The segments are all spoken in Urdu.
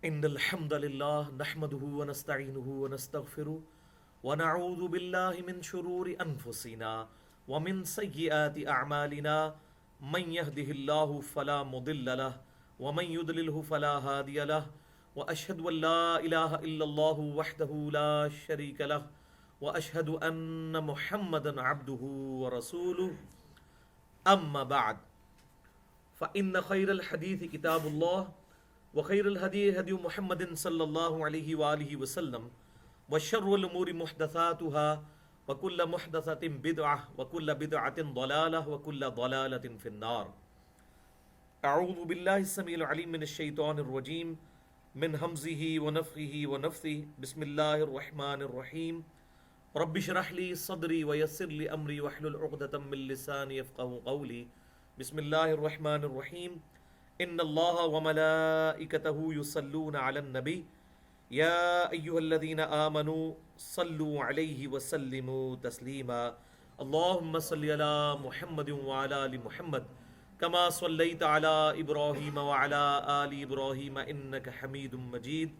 إن الحمد لله نحمده ونستعينه ونستغفره ونعوذ بالله من شرور أنفسنا ومن سيئات أعمالنا من يهده الله فلا مضل له ومن يضلله فلا هادي له وأشهد أن لا إله إلا الله وحده لا شريك له وأشهد أن محمدا عبده ورسوله أما بعد فإن خير الحديث كتاب الله وخير الهدي هدي محمد صلى الله عليه وآله وسلم وشر الأمور محدثاتها وكل محدثة بدعة وكل بدعة ضلالة وكل ضلالة في النار. أعوذ بالله السميع العليم من الشيطان الرجيم من همزه ونفخه ونفثه. بسم الله الرحمن الرحيم. رب اشرح لي صدري ويسر لي أمري واحلل عقدة من لساني يفقهوا قولي. بسم الله الرحمن الرحيم. ان الله وملائكته يصلون على النبي يا ايها الذين آمنوا صلوا عليه وسلموا تسليما. اللهم صل على محمد وعلى ال محمد كما صليت على ابراهيم وعلى ال ابراهيم انك حميد مجيد.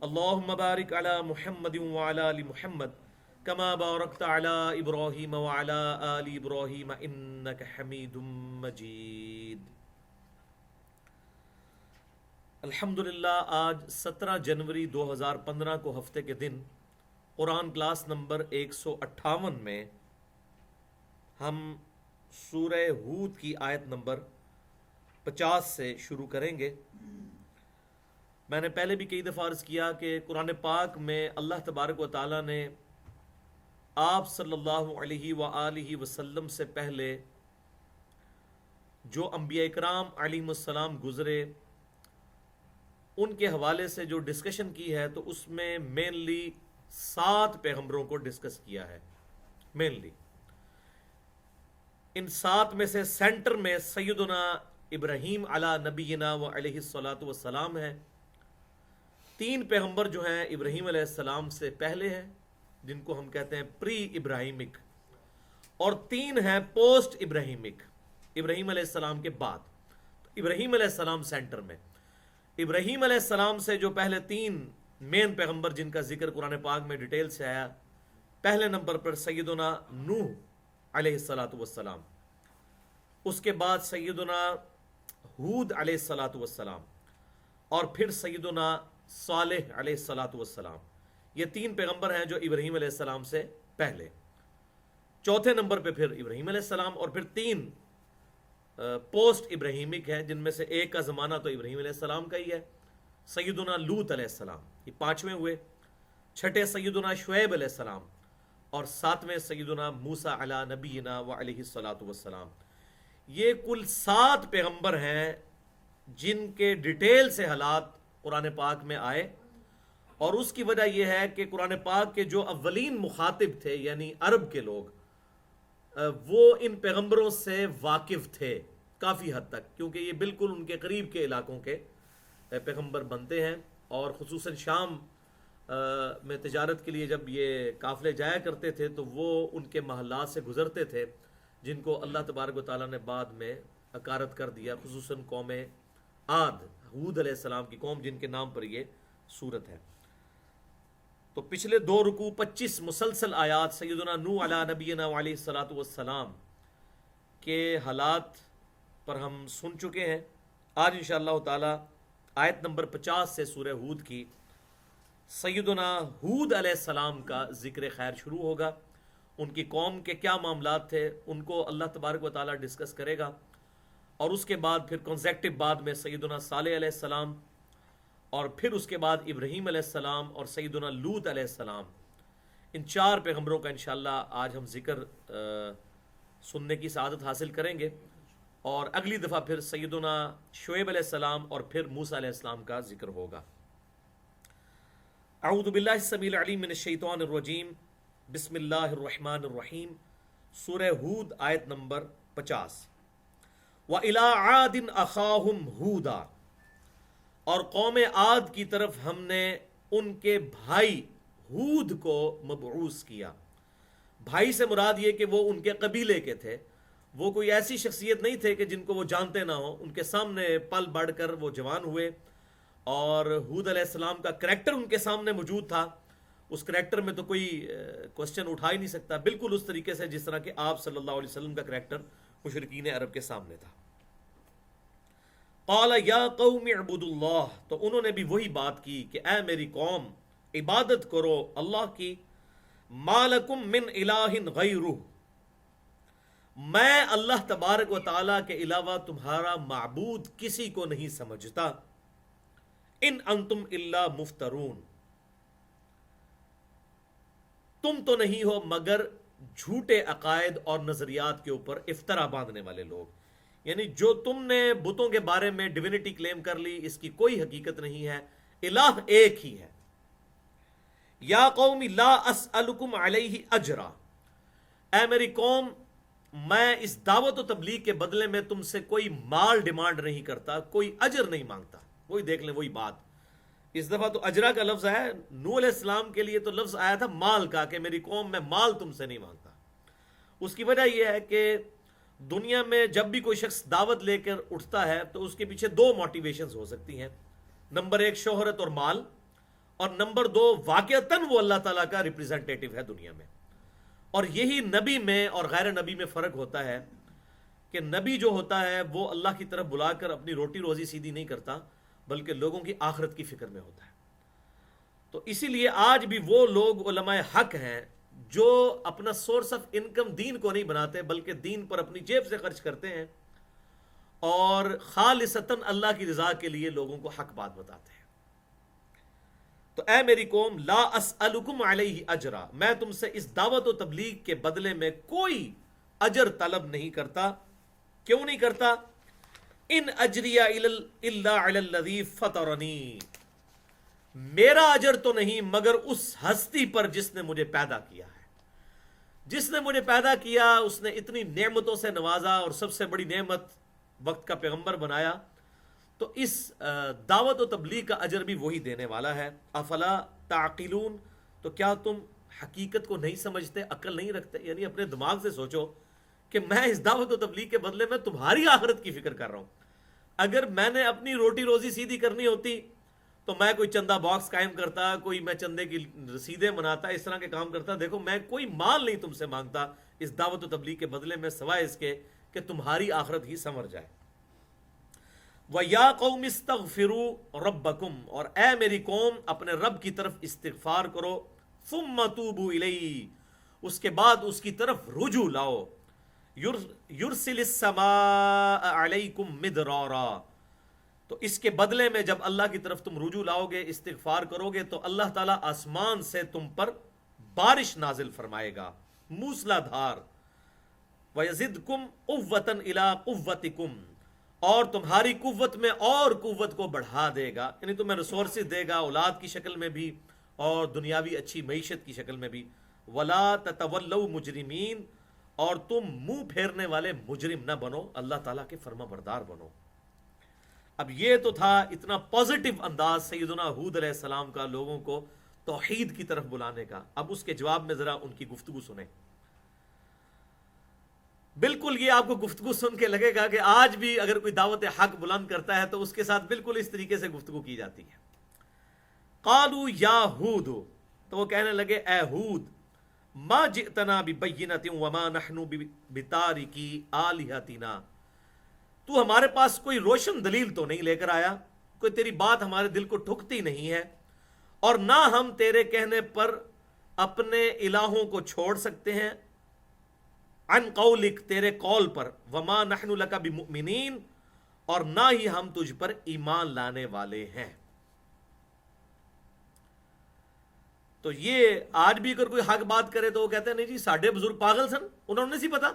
اللهم بارك على محمد وعلى ال محمد كما باركت على ابراهيم وعلى ال ابراهيم انك حميد مجيد. الحمدللہ آج 17 جنوری 2015 کو ہفتے کے دن قرآن کلاس نمبر 158 میں ہم سورہ ہود کی آیت نمبر 50 سے شروع کریں گے. میں نے پہلے بھی کئی دفعہ عرض کیا کہ قرآن پاک میں اللہ تبارک و تعالیٰ نے آپ صلی اللہ علیہ وآلہ وسلم سے پہلے جو انبیاء اکرام علیہم السلام گزرے ان کے حوالے سے جو ڈسکشن کی ہے تو اس میں مینلی 7 پیغمبروں کو ڈسکس کیا ہے. مینلی ان 7 میں سے سینٹر میں سیدنا ابراہیم علی نبینا و علیہ الصلاۃ والسلام ہے. 3 پیغمبر جو ہیں ابراہیم علیہ السلام سے پہلے ہیں جن کو ہم کہتے ہیں پری ابراہیمک، اور 3 ہیں پوسٹ ابراہیمک، ابراہیم علیہ السلام کے بعد. ابراہیم علیہ السلام سینٹر میں. ابراہیم علیہ السلام سے جو پہلے 3 مین پیغمبر جن کا ذکر قرآن پاک میں ڈیٹیل سے آیا، پہلے نمبر پر سیدنا نوح علیہ الصلاۃ والسلام، اس کے بعد سیدنا ہود علیہ الصلاۃ والسلام، اور پھر سیدنا صالح علیہ الصلاۃ والسلام. یہ 3 پیغمبر ہیں جو ابراہیم علیہ السلام سے پہلے. چوتھے نمبر پہ پھر ابراہیم علیہ السلام، اور پھر 3 پوسٹ ابراہیمک ہیں جن میں سے ایک کا زمانہ تو ابراہیم علیہ السلام کا ہی ہے، سیدنا لوط علیہ السلام. یہ 5ویں ہوئے. چھٹے سیدنا شعیب علیہ السلام، اور 7ویں سیدنا موسیٰ علی نبینا و علیہ الصلاۃ والسلام. یہ کل 7 پیغمبر ہیں جن کے ڈیٹیل سے حالات قرآن پاک میں آئے، اور اس کی وجہ یہ ہے کہ قرآن پاک کے جو اولین مخاطب تھے یعنی عرب کے لوگ، وہ ان پیغمبروں سے واقف تھے کافی حد تک، کیونکہ یہ بالکل ان کے قریب کے علاقوں کے پیغمبر بنتے ہیں. اور خصوصاً شام میں تجارت کے لیے جب یہ قافلے جایا کرتے تھے تو وہ ان کے محلات سے گزرتے تھے جن کو اللہ تبارک و تعالیٰ نے بعد میں اکارت کر دیا، خصوصاً قوم عاد، ہود علیہ السلام کی قوم جن کے نام پر یہ سورت ہے. تو پچھلے 2 رکوع 25 مسلسل آیات سیدنا نوح علی نبینا علیہ الصلاۃ والسلام کے حالات پر ہم سن چکے ہیں. آج انشاءاللہ تعالی آیت نمبر 50 سے سورہ ہود کی سیدنا ہود علیہ السلام کا ذکر خیر شروع ہوگا. ان کی قوم کے کیا معاملات تھے ان کو اللہ تبارک و تعالی ڈسکس کرے گا، اور اس کے بعد پھر کنزیکٹو بعد میں سیدنا صالح علیہ السلام، اور پھر اس کے بعد ابراہیم علیہ السلام اور سیدنا لوط علیہ السلام. ان 4 پیغمبروں کا انشاءاللہ آج ہم ذکر سننے کی سعادت حاصل کریں گے، اور اگلی دفعہ پھر سیدنا شعیب علیہ السلام اور پھر موسیٰ علیہ السلام کا ذکر ہوگا. اعوذ باللہ السمیع العلیم من الشیطان الرجیم. بسم اللہ الرحمن الرحیم. سورہ ہود آیت نمبر 50. وَإِلَىٰ عَادٍ أَخَاهُمْ هُودًا، اور قوم عاد کی طرف ہم نے ان کے بھائی ہود کو مبعوث کیا. بھائی سے مراد یہ کہ وہ ان کے قبیلے کے تھے، وہ کوئی ایسی شخصیت نہیں تھے کہ جن کو وہ جانتے نہ ہوں. ان کے سامنے پل بڑھ کر وہ جوان ہوئے اور ہود علیہ السلام کا کریکٹر ان کے سامنے موجود تھا، اس کریکٹر میں تو کوئی کوشچن اٹھا ہی نہیں سکتا، بالکل اس طریقے سے جس طرح کہ آپ صلی اللہ علیہ وسلم کا کریکٹر مشرکین عرب کے سامنے تھا۔ قال یا قوم اعبدوا اللہ، تو انہوں نے بھی وہی بات کی کہ اے میری قوم عبادت کرو اللہ کی، ما لکم من الہ غیرہ، میں اللہ تبارک و تعالیٰ کے علاوہ تمہارا معبود کسی کو نہیں سمجھتا، ان انتم الا مفترون، تم تو نہیں ہو مگر جھوٹے عقائد اور نظریات کے اوپر افطرا باندھنے والے لوگ، یعنی جو تم نے بتوں کے بارے میں ڈیوینٹی کلیم کر لی، اس کی کوئی حقیقت نہیں ہے، الہ ایک ہی ہے۔ یا قوم لا اسألکم علیہ اجرا، اے میری قوم میں اس دعوت و تبلیغ کے بدلے میں تم سے کوئی مال ڈیمانڈ نہیں کرتا، کوئی اجر نہیں مانگتا۔ وہی دیکھ لیں وہی بات، اس دفعہ تو اجرا کا لفظ ہے، نوح علیہ السلام کے لیے تو لفظ آیا تھا مال کا، کہ میری قوم میں مال تم سے نہیں مانگتا۔ اس کی وجہ یہ ہے کہ دنیا میں جب بھی کوئی شخص دعوت لے کر اٹھتا ہے تو اس کے پیچھے دو موٹیویشنز ہو سکتی ہیں، نمبر ایک شہرت اور مال، اور نمبر دو واقعتاً وہ اللہ تعالیٰ کا ریپریزنٹیٹو ہے دنیا میں۔ اور یہی نبی میں اور غیر نبی میں فرق ہوتا ہے کہ نبی جو ہوتا ہے وہ اللہ کی طرف بلا کر اپنی روٹی روزی سیدھی نہیں کرتا، بلکہ لوگوں کی آخرت کی فکر میں ہوتا ہے۔ تو اسی لیے آج بھی وہ لوگ علماء حق ہیں جو اپنا سورس آف انکم دین کو نہیں بناتے، بلکہ دین پر اپنی جیب سے خرچ کرتے ہیں اور خالصتاً اللہ کی رضا کے لیے لوگوں کو حق بات بتاتے ہیں۔ تو اے میری قوم لا اسألکم علیہ اجرا، میں تم سے اس دعوت و تبلیغ کے بدلے میں کوئی اجر طلب نہیں کرتا۔ کیوں نہیں کرتا؟ ان اجریہ الا علی الذی فطرنی، میرا اجر تو نہیں مگر اس ہستی پر جس نے مجھے پیدا کیا ہے۔ جس نے مجھے پیدا کیا اس نے اتنی نعمتوں سے نوازا، اور سب سے بڑی نعمت وقت کا پیغمبر بنایا، تو اس دعوت و تبلیغ کا اجر بھی وہی دینے والا ہے۔ افلا تعقلون، تو کیا تم حقیقت کو نہیں سمجھتے، عقل نہیں رکھتے؟ یعنی اپنے دماغ سے سوچو کہ میں اس دعوت و تبلیغ کے بدلے میں تمہاری آخرت کی فکر کر رہا ہوں۔ اگر میں نے اپنی روٹی روزی سیدھی کرنی ہوتی تو میں کوئی چندہ باکس قائم کرتا، کوئی میں چندے کی رسیدیں بناتا، اس طرح کے کام کرتا۔ دیکھو میں کوئی مال نہیں تم سے مانگتا اس دعوت و تبلیغ کے بدلے میں، سوائے اس کے کہ تمہاری آخرت ہی سنور جائے۔ وَيَا قَوْمِ اسْتَغْفِرُوا رَبَّكُمْ، اور اے میری قوم اپنے رب کی طرف استغفار کرو، ثُمَّ تُوبُوا إِلَيْهِ، اس کے بعد اس کی طرف رجوع لاؤ، يُرْسِلِ السَّمَاءَ عَلَيْكُمْ مِدْرَارًا، تو اس کے بدلے میں جب اللہ کی طرف تم رجوع لاؤ گے، استغفار کرو گے، تو اللہ تعالیٰ آسمان سے تم پر بارش نازل فرمائے گا، موسلا دھار۔ وَيَزِدْكُمْ قُوَّةً إِلَىٰ قُوَّتِكُمْ، اور تمہاری قوت میں اور قوت کو بڑھا دے گا، یعنی تمہیں ریسورسز دے گا، اولاد کی شکل میں بھی اور دنیاوی اچھی معیشت کی شکل میں بھی۔ وَلَا تَتَوَلَّوْا مُجْرِمِينَ، اور تم منہ پھیرنے والے مجرم نہ بنو، اللہ تعالیٰ کے فرما بردار بنو۔ اب یہ تو تھا اتنا پازیٹیو انداز سیدنا ہود علیہ السلام کا لوگوں کو توحید کی طرف بلانے کا۔ اب اس کے جواب میں ذرا ان کی گفتگو سنیں۔ بالکل یہ آپ کو گفتگو سن کے لگے گا کہ آج بھی اگر کوئی دعوت حق بلند کرتا ہے تو اس کے ساتھ بالکل اس طریقے سے گفتگو کی جاتی ہے۔ قالوا یا ہود، تو وہ کہنے لگے اے ہود، ما جئتنا ببینۃ وما نحن بتارکی آلہتنا، تو ہمارے پاس کوئی روشن دلیل تو نہیں لے کر آیا، کوئی تیری بات ہمارے دل کو ٹھکتی نہیں ہے، اور نہ ہم تیرے کہنے پر اپنے الہوں کو چھوڑ سکتے ہیں، عن قولک، تیرے قول پر، وما نحن لک بمؤمنین، اور نہ ہی ہم تجھ پر ایمان لانے والے ہیں۔ تو یہ آج بھی اگر کوئی حق بات کرے تو وہ کہتے ہیں نہیں جی ساڈے بزرگ پاگل سن، انہوں نے سی پتا،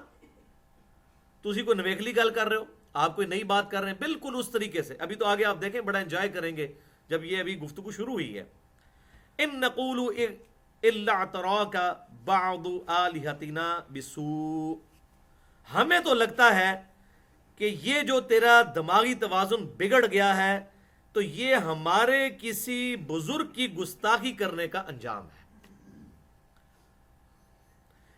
تسی کوئی نویکلی گل کر رہے ہو، آپ کوئی نئی بات کر رہے ہیں۔ بالکل اس طریقے سے ابھی تو آگے آپ دیکھیں بڑا انجوائے کریں گے جب یہ ابھی گفتگو شروع ہوئی ہے۔ ان نقول الا اعتراک بعض آلہتنا بسوء، ہمیں تو لگتا ہے کہ یہ جو تیرا دماغی توازن بگڑ گیا ہے تو یہ ہمارے کسی بزرگ کی گستاخی کرنے کا انجام ہے۔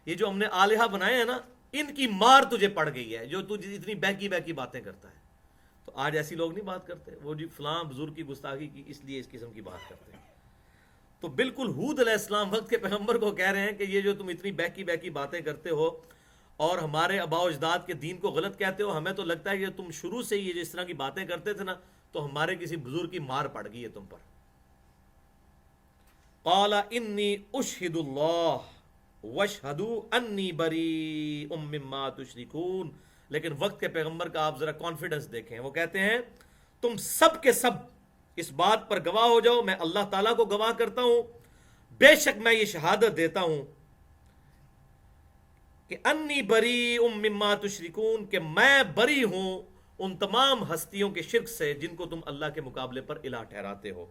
یہ جو ہم نے آلہہ بنائے ہیں نا، ان کی مار تجھے پڑ گئی ہے جو تجھے اتنی بہکی بہکی باتیں کرتا ہے۔ تو آج ایسی لوگ نہیں بات کرتے، وہ جی فلاں بزرگ کی گستاخی کی اس لیے اس قسم کی بات کرتے ہیں۔ تو بالکل ہود علیہ السلام وقت کے پیغمبر کو کہہ رہے ہیں کہ یہ جو تم اتنی بہکی بہکی باتیں کرتے ہو اور ہمارے آباء و اجداد کے دین کو غلط کہتے ہو، ہمیں تو لگتا ہے کہ تم شروع سے یہ جس طرح کی باتیں کرتے تھے نا تو ہمارے کسی بزرگ کی مار پڑ گئی ہے تم پر۔ قال انی اشہد اللہ واشہدوا انی بریء مما تشرکون۔ لیکن وقت کے پیغمبر کا آپ ذرا کانفیڈنس دیکھیں، وہ کہتے ہیں تم سب کے سب اس بات پر گواہ ہو جاؤ، میں اللہ تعالیٰ کو گواہ کرتا ہوں، بے شک میں یہ شہادت دیتا ہوں کہ انی بریء مما تشرکون، کہ میں بری ہوں ان تمام ہستیوں کے شرک سے جن کو تم اللہ کے مقابلے پر الہ ٹھہراتے ہو،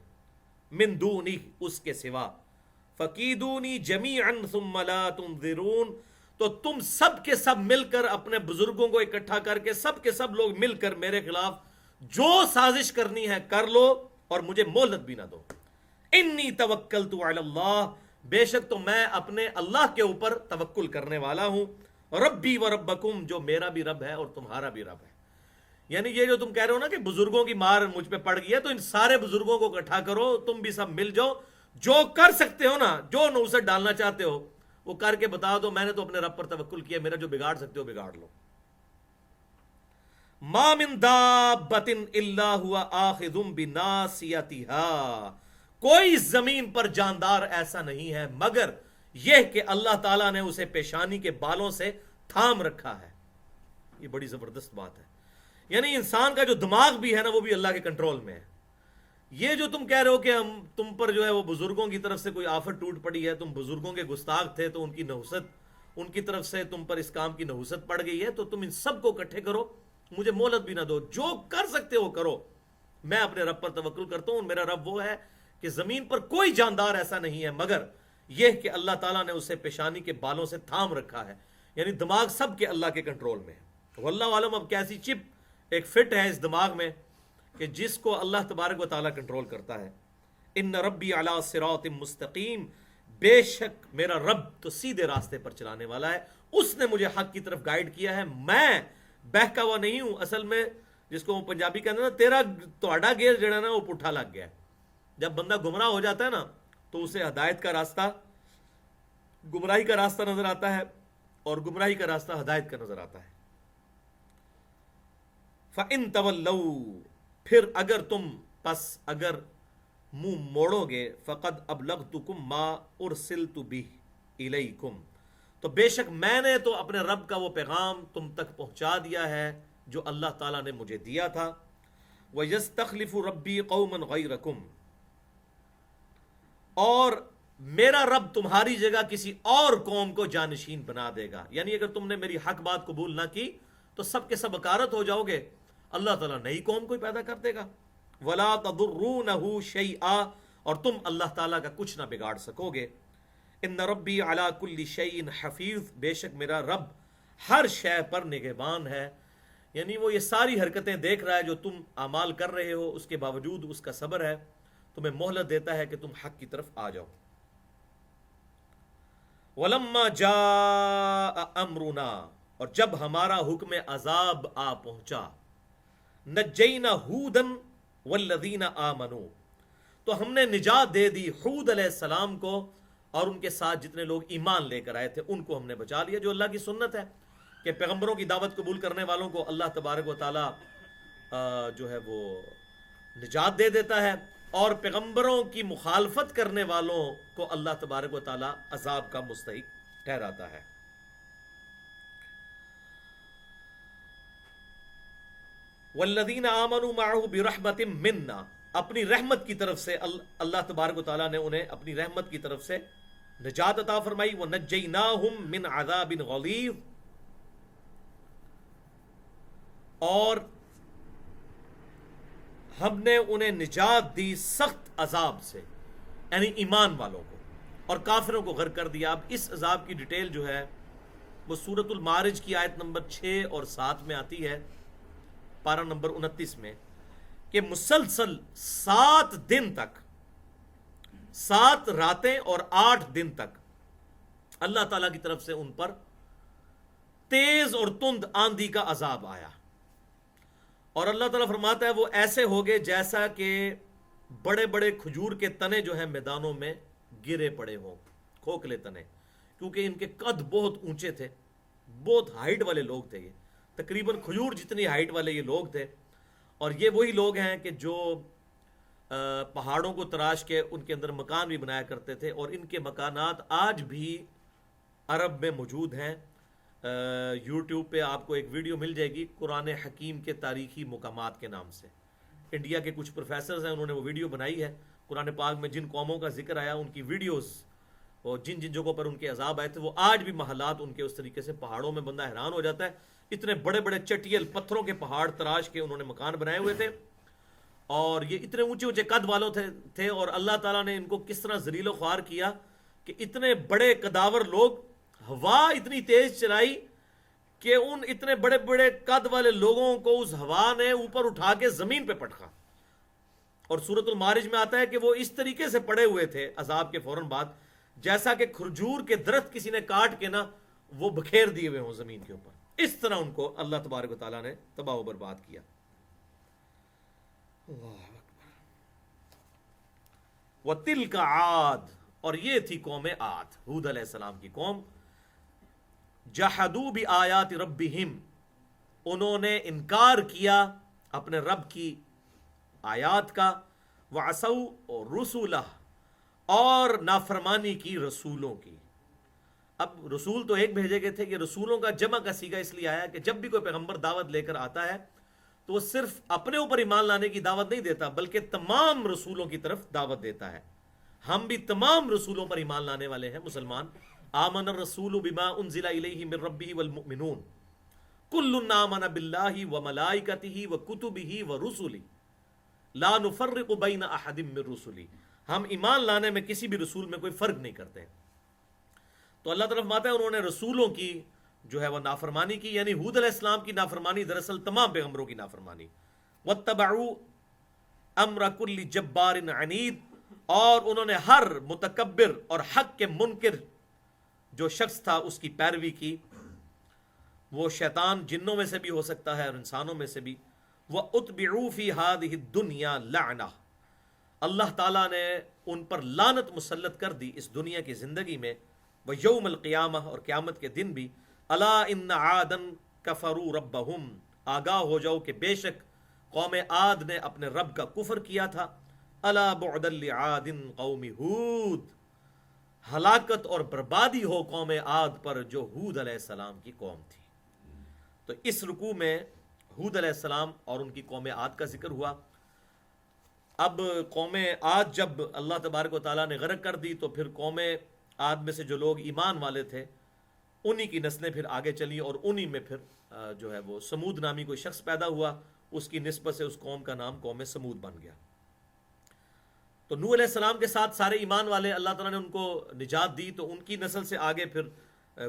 من دونی اس کے سوا، فکیدونی جمیعا ثم لا تنظرون، تو تم سب کے سب مل کر اپنے بزرگوں کو اکٹھا کر کے سب کے سب لوگ مل کر میرے خلاف جو سازش کرنی ہے کر لو اور مجھے مہلت بھی نہ دو۔ انی توکلت علی اللہ، بے شک تو میں اپنے اللہ کے اوپر توکل کرنے والا ہوں، ربی و ربکم، جو میرا بھی رب ہے اور تمہارا بھی رب ہے۔ یعنی یہ جو تم کہہ رہے ہو نا کہ بزرگوں کی مار مجھ پہ پڑ گئی ہے، تو ان سارے بزرگوں کو اکٹھا کرو، تم بھی سب مل جاؤ، جو کر سکتے ہو نا، جو نوست ڈالنا چاہتے ہو وہ کر کے بتا دو، میں نے تو اپنے رب پر توکل کیا، میرا جو بگاڑ سکتے ہو بگاڑ لو۔ ما من دابۃ الا هو آخذ بناصیتها، کوئی زمین پر جاندار ایسا نہیں ہے مگر یہ کہ اللہ تعالیٰ نے اسے پیشانی کے بالوں سے تھام رکھا ہے۔ یہ بڑی زبردست بات ہے، یعنی انسان کا جو دماغ بھی ہے نا وہ بھی اللہ کے کنٹرول میں ہے۔ یہ جو تم کہہ رہے ہو کہ ہم تم پر جو ہے وہ بزرگوں کی طرف سے کوئی آفت ٹوٹ پڑی ہے، تم بزرگوں کے گستاخ تھے تو ان کی نحوست، ان کی طرف سے تم پر اس کام کی نحوست پڑ گئی ہے، تو تم ان سب کو اکٹھے کرو، مجھے مہلت بھی نہ دو، جو کر سکتے ہو کرو، میں اپنے رب پر توکل کرتا ہوں، میرا رب وہ ہے کہ زمین پر کوئی جاندار ایسا نہیں ہے مگر یہ کہ اللہ تعالیٰ نے اسے پیشانی کے بالوں سے تھام رکھا ہے، یعنی دماغ سب کے اللہ کے کنٹرول میں ہے۔ واللہ عالم اب کیسی چپ ایک فٹ ہے اس دماغ میں کہ جس کو اللہ تبارک و تعالیٰ کنٹرول کرتا ہے۔ ان ربی علی صراط مستقیم، بے شک میرا رب تو سیدھے راستے پر چلانے والا ہے، اس نے مجھے حق کی طرف گائیڈ کیا ہے، میں بہکا ہوا نہیں ہوں۔ اصل میں جس کو وہ پنجابی کہتے ہیں نا، تیرا تہاڈا گیئر جڑا نا وہ پٹھا لگ گیا ہے۔ جب بندہ گمراہ ہو جاتا ہے نا تو اسے ہدایت کا راستہ گمراہی کا راستہ نظر آتا ہے اور گمراہی کا راستہ ہدایت کا نظر آتا ہے۔ فَإِن تَوَلَّوْا، پھر اگر تم اگر منہ موڑو گے، فقد ابلغتکم ما ارسلت بہ الیکم، تو بے شک میں نے تو اپنے رب کا وہ پیغام تم تک پہنچا دیا ہے جو اللہ تعالیٰ نے مجھے دیا تھا۔ وَيَسْتَخْلِفُ رَبِّي قَوْمًا غَيْرَكُمْ، اور میرا رب تمہاری جگہ کسی اور قوم کو جانشین بنا دے گا، یعنی اگر تم نے میری حق بات قبول نہ کی تو سب کے سب اکارت ہو جاؤ گے، اللہ تعالیٰ نئی قوم کو ہی پیدا کر دے گا۔ وَلَا تَضُرُّونَهُ شَيْئًا، اور تم اللہ تعالیٰ کا کچھ نہ بگاڑ سکو گے۔ ان ربی علی کل شیء حفیظ، بے شک میرا رب ہر شے پر نگہبان ہے، یعنی وہ یہ ساری حرکتیں دیکھ رہا ہے جو تم اعمال کر رہے ہو، اس کے باوجود اس کا صبر ہے، تمہیں مہلت دیتا ہے کہ تم حق کی طرف آ جاؤ۔ وَلَمَّا جَاءَ أَمْرُنَا، اور جب ہمارا حکم عذاب آ پہنچا، نجینا ہودن والذین آمنوا، تو ہم نے نجات دے دی ہود علیہ السلام کو اور ان کے ساتھ جتنے لوگ ایمان لے کر آئے تھے ان کو ہم نے بچا لیا، جو اللہ کی سنت ہے کہ پیغمبروں کی دعوت قبول کرنے والوں کو اللہ تبارک و تعالی جو ہے وہ نجات دے دیتا ہے، اور پیغمبروں کی مخالفت کرنے والوں کو اللہ تبارک و تعالی عذاب کا مستحق ٹھہراتا ہے۔ والذین آمنوا معه برحمت منا، اپنی رحمت کی طرف سے اللہ تبارک و تعالیٰ نے انہیں اپنی رحمت کی طرف سے نجات عطا فرمائی۔ وَنَجَّيْنَاهُمْ مِنْ عَذَابٍ غَلِيظٍ، اور ہم نے انہیں نجات دی سخت عذاب سے، یعنی ایمان والوں کو، اور کافروں کو غرق کر دیا۔ اب اس عذاب کی ڈیٹیل جو ہے وہ سورۃ المعارج کی آیت نمبر 6 اور 7 میں آتی ہے، پارہ نمبر 29 میں، کہ مسلسل 7 دن تک، 7 راتیں اور 8 دن تک اللہ تعالیٰ کی طرف سے ان پر تیز اور تند آندھی کا عذاب آیا، اور اللہ تعالیٰ فرماتا ہے وہ ایسے ہوگے جیسا کہ بڑے بڑے کھجور کے تنے جو ہیں میدانوں میں گرے پڑے ہوں، کھوکھلے تنے، کیونکہ ان کے قد بہت اونچے تھے، بہت ہائٹ والے لوگ تھے، یہ تقریباً کھجور جتنی ہائٹ والے یہ لوگ تھے. اور یہ وہی لوگ ہیں کہ جو پہاڑوں کو تراش کے ان کے اندر مکان بھی بنایا کرتے تھے، اور ان کے مکانات آج بھی عرب میں موجود ہیں. یوٹیوب پہ آپ کو ایک ویڈیو مل جائے گی قرآن حکیم کے تاریخی مقامات کے نام سے. انڈیا کے کچھ پروفیسرز ہیں، انہوں نے وہ ویڈیو بنائی ہے. قرآن پاک میں جن قوموں کا ذکر آیا ان کی ویڈیوز اور جن جن جگہوں پر ان کے عذاب آئے تھے وہ آج بھی محلات ان کے اس طریقے سے پہاڑوں میں، بندہ حیران ہو جاتا ہے. اتنے بڑے بڑے چٹیل پتھروں کے پہاڑ تراش کے انہوں نے مکان بنائے ہوئے تھے، اور یہ اتنے اونچے اونچے قد والوں تھے. اور اللہ تعالیٰ نے ان کو کس طرح ذلیل و خوار کیا کہ اتنے بڑے قداور لوگ، ہوا اتنی تیز چلائی کہ ان اتنے بڑے بڑے قد والے لوگوں کو اس ہوا نے اوپر اٹھا کے زمین پہ پٹکا. اور سورۃ المعارج میں آتا ہے کہ وہ اس طریقے سے پڑے ہوئے تھے عذاب کے فوراً بعد جیسا کہ کھجور کے درخت کسی نے کاٹ کے نا وہ بکھیر دیے ہوئے ہوں زمین کے اوپر. اس طرح ان کو اللہ تبارک و تعالیٰ نے تباہ و برباد کیا. وَتِلْكَ عَاد، اور یہ تھی قوم عاد، ہود علیہ السلام کی قوم. جحدوا بآیات ربہم، انہوں نے انکار کیا اپنے رب کی آیات کا. وعصوا رسولہ، اور نافرمانی کی رسولوں کی. اب رسول تو ایک بھیجے گئے تھے، کہ رسولوں کا جمع کا صیغہ اس لیے آیا کہ جب بھی کوئی پیغمبر دعوت لے کر آتا ہے تو وہ صرف اپنے اوپر ایمان لانے کی دعوت نہیں دیتا بلکہ تمام رسولوں کی طرف دعوت دیتا ہے. ہم بھی تمام رسولوں پر ایمان لانے والے ہیں مسلمان. آمن الرسول بما انزل الیہ من ربہ والمؤمنون کل آمن باللہ وملائکتہ وکتبہ ورسلہ لا نفرق بین احد من رسلہ. ہم ایمان لانے میں کسی بھی رسول میں کوئی فرق نہیں کرتے. تو اللہ تعالیٰ فرماتا ہے انہوں نے رسولوں کی جو ہے وہ نافرمانی کی، یعنی ہود علیہ السلام کی نافرمانی دراصل تمام پیغمبروں کی نافرمانی. واتبعوا امر کل جبار عنید، اور انہوں نے ہر متکبر اور حق کے منکر جو شخص تھا اس کی پیروی کی. وہ شیطان جنوں میں سے بھی ہو سکتا ہے اور انسانوں میں سے بھی. وَأُتْبِعُوا فِي هَذِهِ الدُّنْيَا لَعْنَةً، اللہ تعالیٰ نے ان پر لعنت مسلط کر دی اس دنیا کی زندگی میں. وَيَوْمَ الْقِيَامَةِ، اور قیامت کے دن بھی. أَلَا إِنَّ عَادًا كَفَرُوا رَبَّهُمْ، آگاہ ہو جاؤ کہ بے شک قوم عاد نے اپنے رب کا کفر کیا تھا. أَلَا بُعْدًا لِعَادٍ قَوْمِ هُودٍ، ہلاکت اور بربادی ہو قوم عاد پر جو ہود علیہ السلام کی قوم تھی. تو اس رکوع میں ہود علیہ السلام اور ان کی قوم عاد کا ذکر ہوا. اب قوم عاد جب اللہ تبارک و تعالیٰ نے غرق کر دی تو پھر قوم عاد میں سے جو لوگ ایمان والے تھے انہی کی نسلیں پھر آگے چلی، اور انہی میں پھر جو ہے وہ سمود نامی کوئی شخص پیدا ہوا. اس کی نسبت سے اس قوم کا نام قوم سمود بن گیا. تو نوح علیہ السلام کے ساتھ سارے ایمان والے اللہ تعالیٰ نے ان کو نجات دی، تو ان کی نسل سے آگے پھر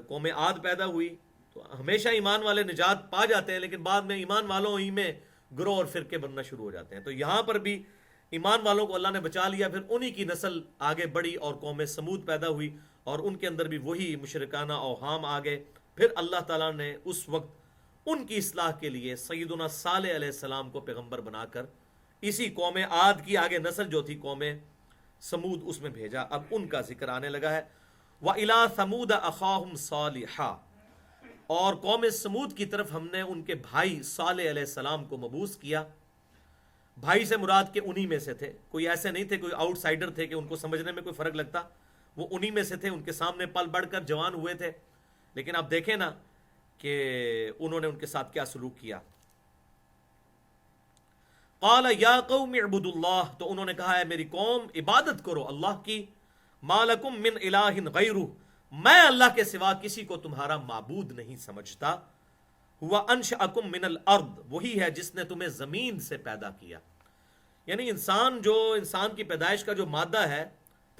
قوم عاد پیدا ہوئی. تو ہمیشہ ایمان والے نجات پا جاتے ہیں لیکن بعد میں ایمان والوں ہی میں گروہ اور فرقے بننا شروع ہو جاتے ہیں. تو یہاں پر بھی ایمان والوں کو اللہ نے بچا لیا، پھر انہی کی نسل آگے بڑھی اور قوم سمود پیدا ہوئی، اور ان کے اندر بھی وہی مشرکانہ اوہام آ گئے. پھر اللہ تعالیٰ نے اس وقت ان کی اصلاح کے لیے سیدنا صالح علیہ السلام کو پیغمبر بنا کر اسی قوم عاد کی آگے نسل جو تھی قوم سمود اس میں بھیجا. اب ان کا ذکر آنے لگا ہے. وَإِلَىٰ ثَمُودَ أَخَاهُمْ صَالِحًا، اور قوم سمود کی طرف ہم نے ان کے بھائی صالح علیہ السلام کو مبعوث کیا. بھائی سے مراد کے انہی میں سے تھے، کوئی ایسے نہیں تھے کوئی آؤٹ سائڈر تھے کہ ان کو سمجھنے میں کوئی فرق لگتا. وہ انہی میں سے تھے، ان کے سامنے پل بڑھ کر جوان ہوئے تھے. لیکن آپ دیکھیں نا کہ انہوں نے ان کے ساتھ کیا سلوک کیا. قال یا قوم اعبدوا اللہ، تو انہوں نے کہا ہے میری قوم عبادت کرو اللہ کی. ما لکم من الہ غیرہ، میں اللہ کے سوا کسی کو تمہارا معبود نہیں سمجھتا. ہوا انشأکم من الارض، وہی ہے جس نے تمہیں زمین سے پیدا کیا. یعنی انسان کی پیدائش کا جو مادہ ہے،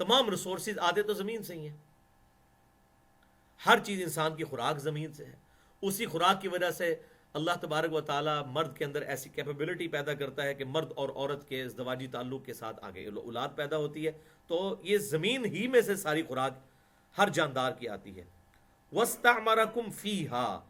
تمام ریسورسز آتے تو زمین سے ہی ہیں. ہر چیز انسان کی خوراک زمین سے ہے. اسی خوراک کی وجہ سے اللہ تبارک و تعالیٰ مرد کے اندر ایسی کیپیبلٹی پیدا کرتا ہے کہ مرد اور عورت کے ازدواجی تعلق کے ساتھ آگے اولاد پیدا ہوتی ہے. تو یہ زمین ہی میں سے ساری خوراک ہر جاندار کی آتی ہے. وَاسْتَعْمَرَكُمْ فِيهَا،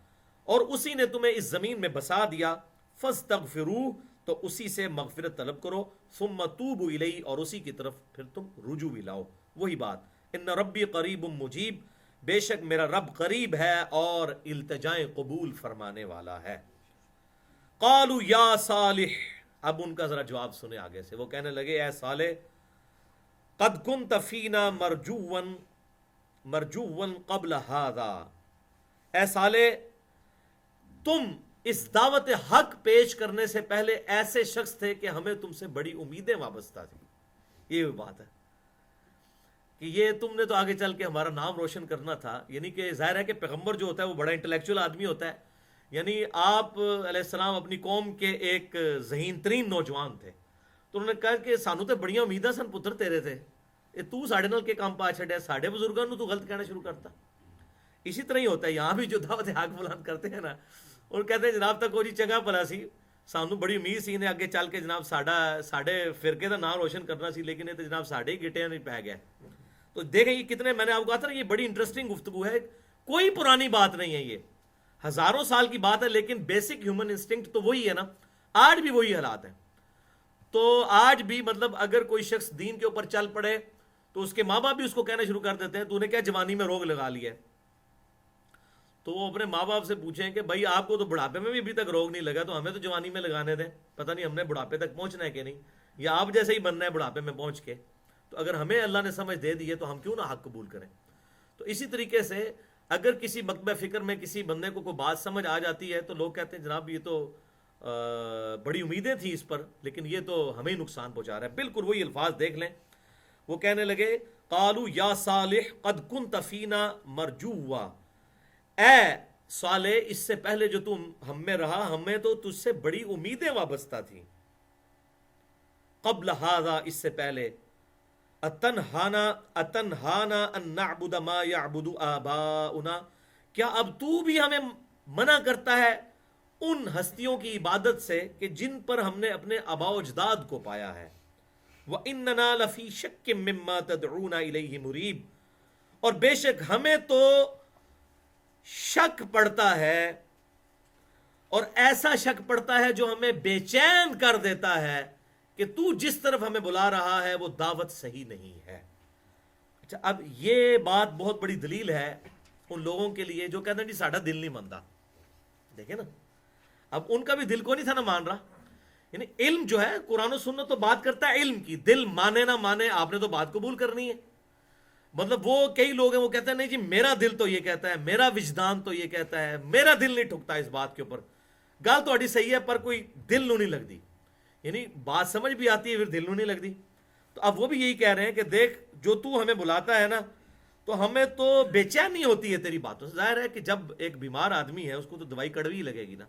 اور اسی نے تمہیں اس زمین میں بسا دیا. فاستغفروہ تو اسی سے مغفرت طلب کرو، ثم توبوا الیہ اور اسی کی طرف پھر تم رجوع بھی لاؤ. وہی بات، ان ربی قریب مجیب، بے شک میرا رب قریب ہے اور التجائیں قبول فرمانے والا ہے. قالوا یا صالح، اب ان کا ذرا جواب سنے آگے سے. وہ کہنے لگے اے صالح، قد کنت فینا مرجوا قبل هذا، اے صالح تم اس دعوت حق پیش کرنے سے پہلے ایسے شخص تھے کہ ہمیں تم سے بڑی امیدیں وابستہ تھی. یہ بات ہے کہ یہ تم نے تو آگے چل کے ہمارا نام روشن کرنا تھا. یعنی کہ ظاہر ہے کہ پیغمبر جو ہوتا ہے وہ بڑا انٹلیکچوئل آدمی ہوتا ہے. یعنی آپ علیہ السلام اپنی قوم کے ایک ذہین ترین نوجوان تھے، تو انہوں نے کہا کہ سانو تے بڑیاں امیداں سن پتر تیرے تھے، تو ساڑھے نال کے کام پا چھڑیا، ساڑھے بزرگاں نو تو غلط کہنا شروع کرتا. اسی طرح ہی ہوتا ہے یہاں بھی جو دعوت حق بلند کرتے ہیں نا، اور کہتے ہیں جناب تک وہ جی چنگا بھلا سی، سانو بڑی امید سی نے اگے چل کے جناب ساڑھے فرقے دا نام روشن کرنا سی، لیکن یہ تو جناب ساڑھے ہی گٹیاں نہیں پہ گیا. تو دیکھیں یہ کتنے، میں نے آپ کو کہا تھا نا یہ بڑی انٹرسٹنگ گفتگو ہے، کوئی پرانی بات نہیں ہے، یہ ہزاروں سال کی بات ہے، لیکن بیسک ہیومن انسٹنکٹ تو وہی ہے نا. آج بھی وہی حالات ہیں. تو آج بھی مطلب اگر کوئی شخص دین کے اوپر چل پڑے تو اس کے ماں باپ بھی اس کو کہنا شروع کر دیتے ہیں تو نے کیا جوانی میں روگ لگا لیا ہے. تو وہ اپنے ماں باپ سے پوچھیں کہ بھائی آپ کو تو بڑھاپے میں بھی ابھی تک روگ نہیں لگا، تو ہمیں تو جوانی میں لگانے دیں، پتہ نہیں ہم نے بڑھاپے تک پہنچنا ہے کہ نہیں، یا آپ جیسے ہی بننا ہے بڑھاپے میں پہنچ کے. تو اگر ہمیں اللہ نے سمجھ دے دی ہے تو ہم کیوں نہ حق قبول کریں. تو اسی طریقے سے اگر کسی مکتبہ فکر میں کسی بندے کو کوئی بات سمجھ آ جاتی ہے تو لوگ کہتے ہیں جناب یہ تو بڑی امیدیں تھیں اس پر، لیکن یہ تو ہمیں ہی نقصان پہنچا رہا ہے. بالکل وہی الفاظ دیکھ لیں. وہ کہنے لگے قالوا یا صالح قد کنت فینا مرجوا، اے صالح اس سے پہلے جو تم ہم میں رہا ہمیں تو تجھ سے بڑی امیدیں وابستہ تھیں. قبل هذا اس سے پہلے، اتنہانا ان نعبد ما یعبد آباؤنا، کیا اب تو بھی ہمیں منع کرتا ہے ان ہستیوں کی عبادت سے کہ جن پر ہم نے اپنے آباء و اجداد کو پایا ہے. وَإِنَّنَا لَفِي شَكٍّ مِّمَّا تَدْعُونَ إِلَيْهِ مُرِيبٍ، اور بے شک ہمیں تو شک پڑتا ہے، اور ایسا شک پڑتا ہے جو ہمیں بے چین کر دیتا ہے کہ تو جس طرف ہمیں بلا رہا ہے وہ دعوت صحیح نہیں ہے. اچھا اب یہ بات بہت بڑی دلیل ہے ان لوگوں کے لیے جو کہتے ہیں جی ساڈا دل نہیں مانتا. دیکھیں نا، اب ان کا بھی دل کو نہیں تھا نا مان رہا. یعنی علم جو ہے قرآن و سنت تو بات کرتا ہے علم کی، دل مانے نہ مانے آپ نے تو بات قبول کرنی ہے. مطلب وہ کئی لوگ ہیں وہ کہتے ہیں نہیں جی میرا دل تو یہ کہتا ہے، میرا وجدان تو یہ کہتا ہے، میرا دل نہیں ٹھکتا اس بات کے اوپر. گل تو صحیح ہے پر کوئی دل نو نہیں لگتی، یعنی بات سمجھ بھی آتی ہے پھر دل نو نہیں لگتی. تو اب وہ بھی یہی کہہ رہے ہیں کہ دیکھ جو تو ہمیں بلاتا ہے نا تو ہمیں تو بے چینی ہوتی ہے تیری باتوں سے. ظاہر ہے کہ جب ایک بیمار آدمی ہے اس کو تو دوائی کڑوی لگے گی نا.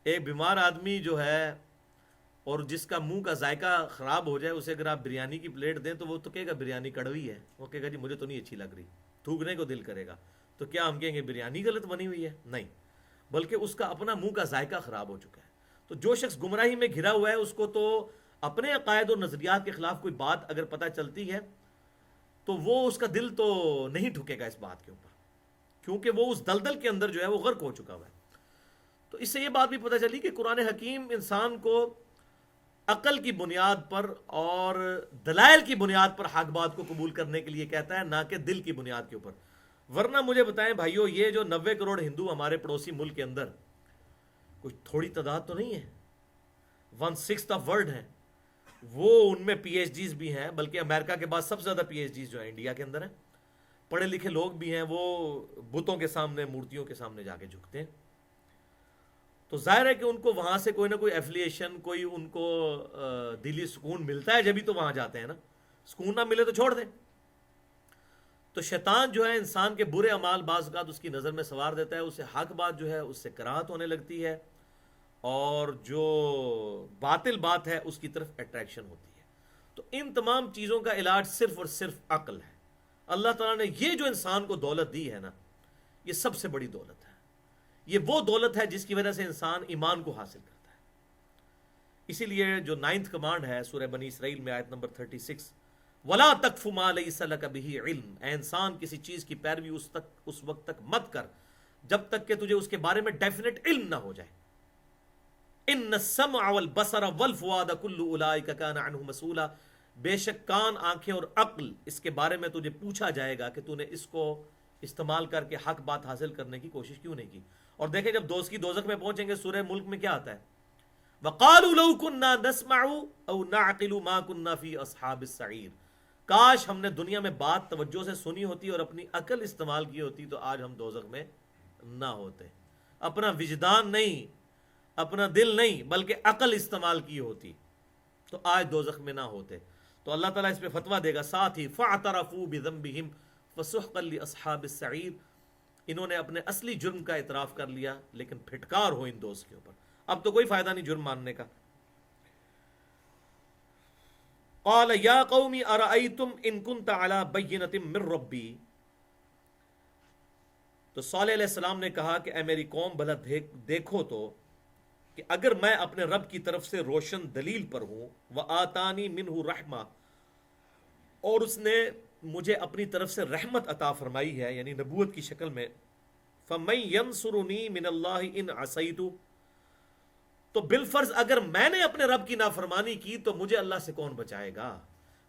ایک بیمار آدمی جو ہے اور جس کا منہ کا ذائقہ خراب ہو جائے اسے اگر آپ بریانی کی پلیٹ دیں تو وہ تو کہے گا بریانی کڑوی ہے، وہ کہے گا جی مجھے تو نہیں اچھی لگ رہی، تھوکنے کو دل کرے گا. تو کیا ہم کہیں گے بریانی غلط بنی ہوئی ہے؟ نہیں، بلکہ اس کا اپنا منہ کا ذائقہ خراب ہو چکا ہے. تو جو شخص گمراہی میں گھرا ہوا ہے اس کو تو اپنے عقائد اور نظریات کے خلاف کوئی بات اگر پتہ چلتی ہے تو وہ اس کا دل تو نہیں ٹھکے گا اس بات کے اوپر، کیونکہ وہ اس دلدل کے اندر جو ہے وہ غرق ہو چکا ہوا ہے. تو اس سے یہ بات بھی پتہ چلی کہ قرآن حکیم انسان کو عقل کی بنیاد پر اور دلائل کی بنیاد پر حق بات کو قبول کرنے کے لیے کہتا ہے، نہ کہ دل کی بنیاد کے اوپر. ورنہ مجھے بتائیں بھائیو، یہ جو 90 کروڑ ہندو ہمارے پڑوسی ملک کے اندر، کوئی تھوڑی تعداد تو نہیں ہے، 1/6 آف ورلڈ ہیں. وہ ان میں پی ایچ ڈیز بھی ہیں، بلکہ امریکہ کے بعد سب سے زیادہ پی ایچ ڈیز جو ہیں انڈیا کے اندر ہیں. پڑھے لکھے لوگ بھی ہیں، وہ بتوں کے سامنے مورتیوں کے سامنے جا کے جھکتے ہیں. تو ظاہر ہے کہ ان کو وہاں سے کوئی نہ کوئی ایفیلیشن، کوئی ان کو دلی سکون ملتا ہے جبھی تو وہاں جاتے ہیں نا. سکون نہ ملے تو چھوڑ دیں. تو شیطان جو ہے انسان کے برے اعمال بعض اوقات اس کی نظر میں سوار دیتا ہے، اسے حق بات جو ہے اس سے کراہت ہونے لگتی ہے، اور جو باطل بات ہے اس کی طرف اٹریکشن ہوتی ہے. تو ان تمام چیزوں کا علاج صرف اور صرف عقل ہے. اللہ تعالیٰ نے یہ جو انسان کو دولت دی ہے نا، یہ سب سے بڑی دولت ہے. یہ وہ دولت ہے جس کی وجہ سے انسان ایمان کو حاصل کرتا ہے. اسی لیے جو 9th کمانڈ ہے سورہ بنی اسرائیل میں آیت نمبر 36، وَلَا تَقْفُ مَا لَيْسَ لَكَ بِهِ عِلْمٍ، اے انسان کسی چیز کی پیروی اس وقت تک مت کر جب تک کہ تجھے اس کے بارے میں ڈیفینیٹ علم نہ ہو جائے. ان السمع والبصر والفؤاد کل اولئک کان عنہ مسئولا، بے شک کان، آنکھیں اور عقل، اس کے بارے میں تجھے پوچھا جائے گا کہ تو نے اس کو استعمال کر کے حق بات حاصل کرنے کی کوشش کیوں نہیں کی۔ اور دیکھیں جب دوست کی دوزخ میں پہنچیں گے، سورہ ملک میں کیا آتا ہے؟ وَقَالُوا لَوْ كُنَّا نَسْمَعُ أَوْ نَعْقِلُ مَا كُنَّا فِي أَصْحَابِ السَّعِيرِ، کاش ہم نے دنیا میں بات توجہ سے سنی ہوتی اور اپنی عقل استعمال کی ہوتی تو آج ہم دوزخ میں نہ ہوتے۔ اپنا وجدان نہیں، اپنا دل نہیں، بلکہ عقل استعمال کی ہوتی تو آج دوزخ میں نہ ہوتے۔ تو اللہ تعالیٰ اس پہ فتویٰ دے گا، ساتھ ہی فَاعْتَرَفُوا بِذَنبِهِمْ فَسُحْقًا لِأَصْحَابِ السَّعِيرِ، انہوں نے اپنے اصلی جرم کا اعتراف کر لیا، لیکن پھٹکار ہو ان دوست کے اوپر، اب تو کوئی فائدہ نہیں جرم ماننے کا۔ قال یا قوم ارأیتم ان کنت علی بینۃ من ربی، تو صالح علیہ السلام نے کہا کہ اے میری قوم بھلا دیکھو تو کہ اگر میں اپنے رب کی طرف سے روشن دلیل پر ہوں، وآتانی منہ رحمہ، اور اس نے مجھے اپنی طرف سے رحمت عطا فرمائی ہے یعنی نبوت کی شکل میں، فَمَن يَنصُرُنِي مِنَ اللَّهِ إِنْ عَصَيْتُ، تو بالفرض اگر میں نے اپنے رب کی نافرمانی کی تو مجھے اللہ سے کون بچائے گا؟